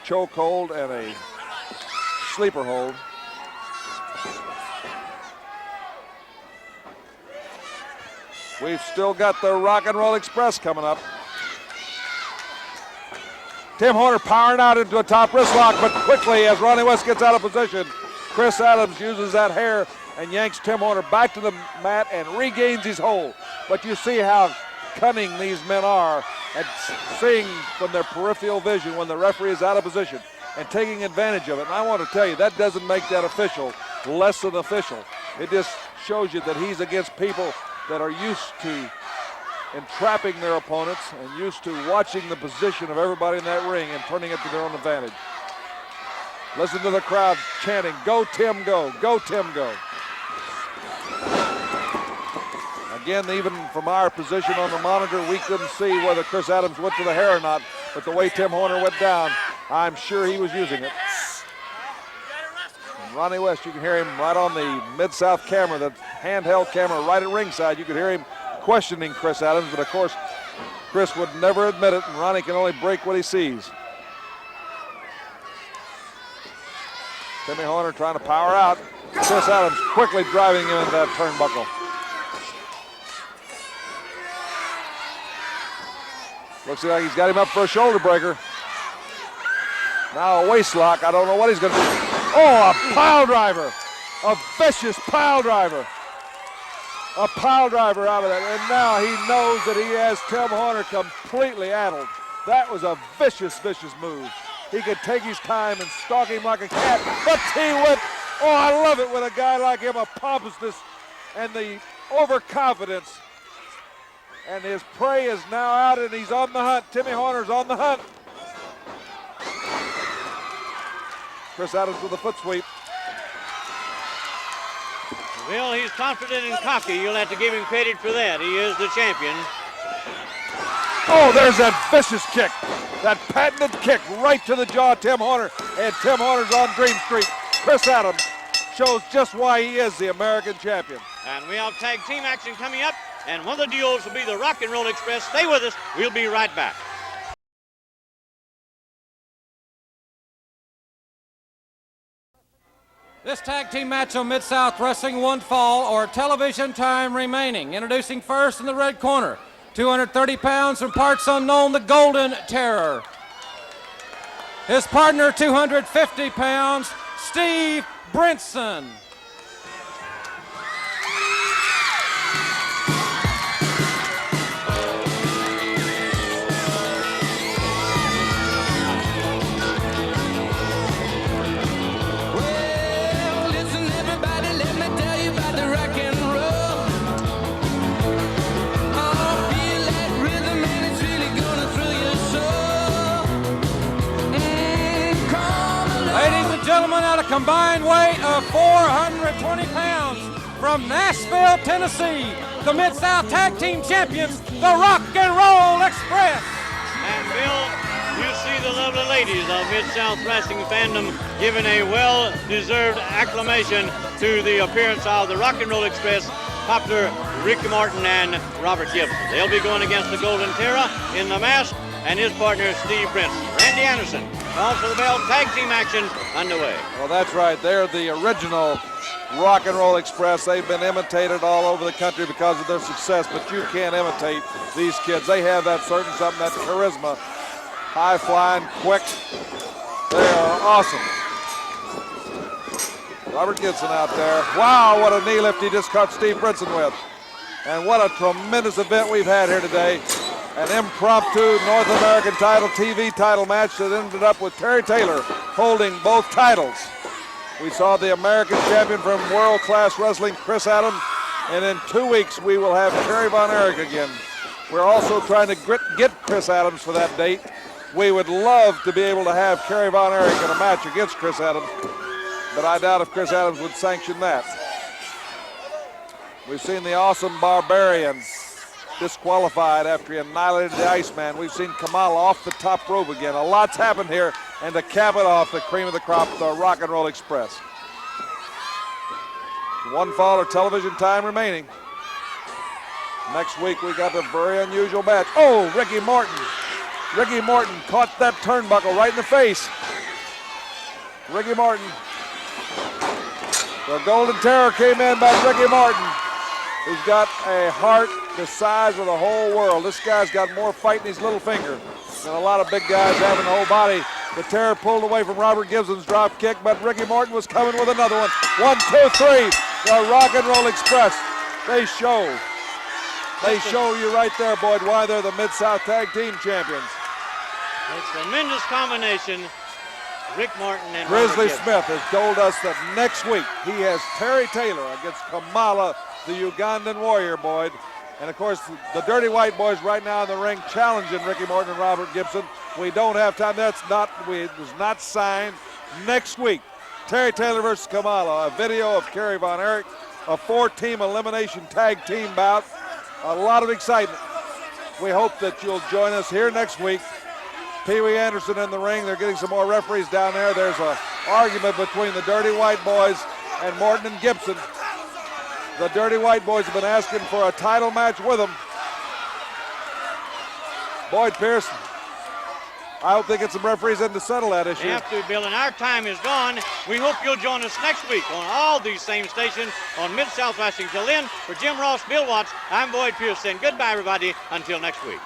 choke hold and a sleeper hold. We've still got the Rock and Roll Express coming up. Tim Horner powering out into a top wrist lock, but quickly as Ronnie West gets out of position, Chris Adams uses that hair and yanks Tim Horner back to the mat and regains his hold. But you see how cunning these men are at seeing from their peripheral vision when the referee is out of position and taking advantage of it. And I want to tell you, that doesn't make that official less than official. It just shows you that he's against people that are used to entrapping their opponents and used to watching the position of everybody in that ring and turning it to their own advantage. Listen to the crowd chanting, "Go Tim, go, go Tim, go." Again, even from our position on the monitor, we couldn't see whether Chris Adams went to the hair or not, but the way Tim Horner went down, I'm sure he was using it. And Ronnie West, you can hear him right on the Mid-South camera, the handheld camera right at ringside. You could hear him questioning Chris Adams, but of course, Chris would never admit it, and Ronnie can only break what he sees. Timmy Horner trying to power out. Chris Adams quickly driving him into that turnbuckle. Looks like he's got him up for a shoulder breaker. Now a waist lock. I don't know what he's going to do. Oh, a pile driver. A vicious pile driver. A pile driver out of that. And now he knows that he has Tim Horner completely addled. That was a vicious, vicious move. He could take his time and stalk him like a cat. But T-whip. Oh, I love it with a guy like him, a pompousness and the overconfidence. And his prey is now out and he's on the hunt. Timmy Horner's on the hunt. Chris Adams with a foot sweep. Well, he's confident and cocky. You'll have to give him credit for that. He is the champion. Oh, there's that vicious kick. That patented kick right to the jaw of Tim Horner. And Tim Horner's on Dream Street. Chris Adams shows just why he is the American champion. And we have tag team action coming up. And one of the duels will be the Rock and Roll Express. Stay with us. We'll be right back. This tag team match on Mid-South Wrestling, one fall or television time remaining. Introducing first in the red corner, 230 pounds from parts unknown, the Golden Terror. His partner, 250 pounds, Steve Brinson. Gentlemen, at a combined weight of 420 pounds from Nashville, Tennessee, the Mid-South Tag Team Champions, the Rock and Roll Express. And Bill, you see the lovely ladies of Mid-South Wrestling fandom giving a well-deserved acclamation to the appearance of the Rock and Roll Express, popular Ricky Martin and Robert Gibson. They'll be going against the Golden Terror in the mask and his partner, Steve Brinson. Randy Anderson calls for the bell. Tag team action underway. Well, that's right. They're the original Rock and Roll Express. They've been imitated all over the country because of their success, but you can't imitate these kids. They have that certain something, that charisma. High flying, quick. They are awesome. Robert Gibson out there. Wow, what a knee lift he just caught Steve Brinson with. And what a tremendous event we've had here today. An impromptu North American title TV title match that ended up with Terry Taylor holding both titles. We saw the American champion from World Class Wrestling, Chris Adams, and in 2 weeks we will have Kerry Von Erich again. We're also trying to get Chris Adams for that date. We would love to be able to have Kerry Von Erich in a match against Chris Adams, but I doubt if Chris Adams would sanction that. We've seen the Awesome Barbarian disqualified after he annihilated the Iceman. We've seen Kamala off the top rope again. A lot's happened here, and to cap it off, the cream of the crop, the Rock and Roll Express. One fall or television time remaining. Next week we got a very unusual match. Oh, Ricky Morton. Ricky Morton caught that turnbuckle right in the face. Ricky Morton. The Golden Terror came in by Ricky Morton. He's got a heart the size of the whole world. This guy's got more fight in his little finger than a lot of big guys have in the whole body. The Terror pulled away from Robert Gibson's drop kick, but Ricky Morton was coming with another one. 1, 2, 3. The Rock and Roll Express. They show you right there, Boyd, why they're the Mid-South Tag Team Champions. A tremendous combination. Rick Martin and Grizzly Smith has told us that next week he has Terry Taylor against Kamala the Ugandan Warrior, Boyd. And of course, the Dirty White Boys right now in the ring challenging Ricky Morton and Robert Gibson. We don't have time. It was not signed. Next week, Terry Taylor versus Kamala. A video of Kerry Von Erich, a 4-team elimination tag team bout. A lot of excitement. We hope that you'll join us here next week. Pee Wee Anderson in the ring. They're getting some more referees down there. There's an argument between the Dirty White Boys and Morton and Gibson. The Dirty White Boys have been asking for a title match with them. Boyd Pierce, I hope they get some referees in to settle that issue. They have to, Bill, and our time is gone. We hope you'll join us next week on all these same stations on Mid-South Wrestling. Till then, for Jim Ross, Bill Watts, I'm Boyd Pierce saying goodbye, everybody, until next week.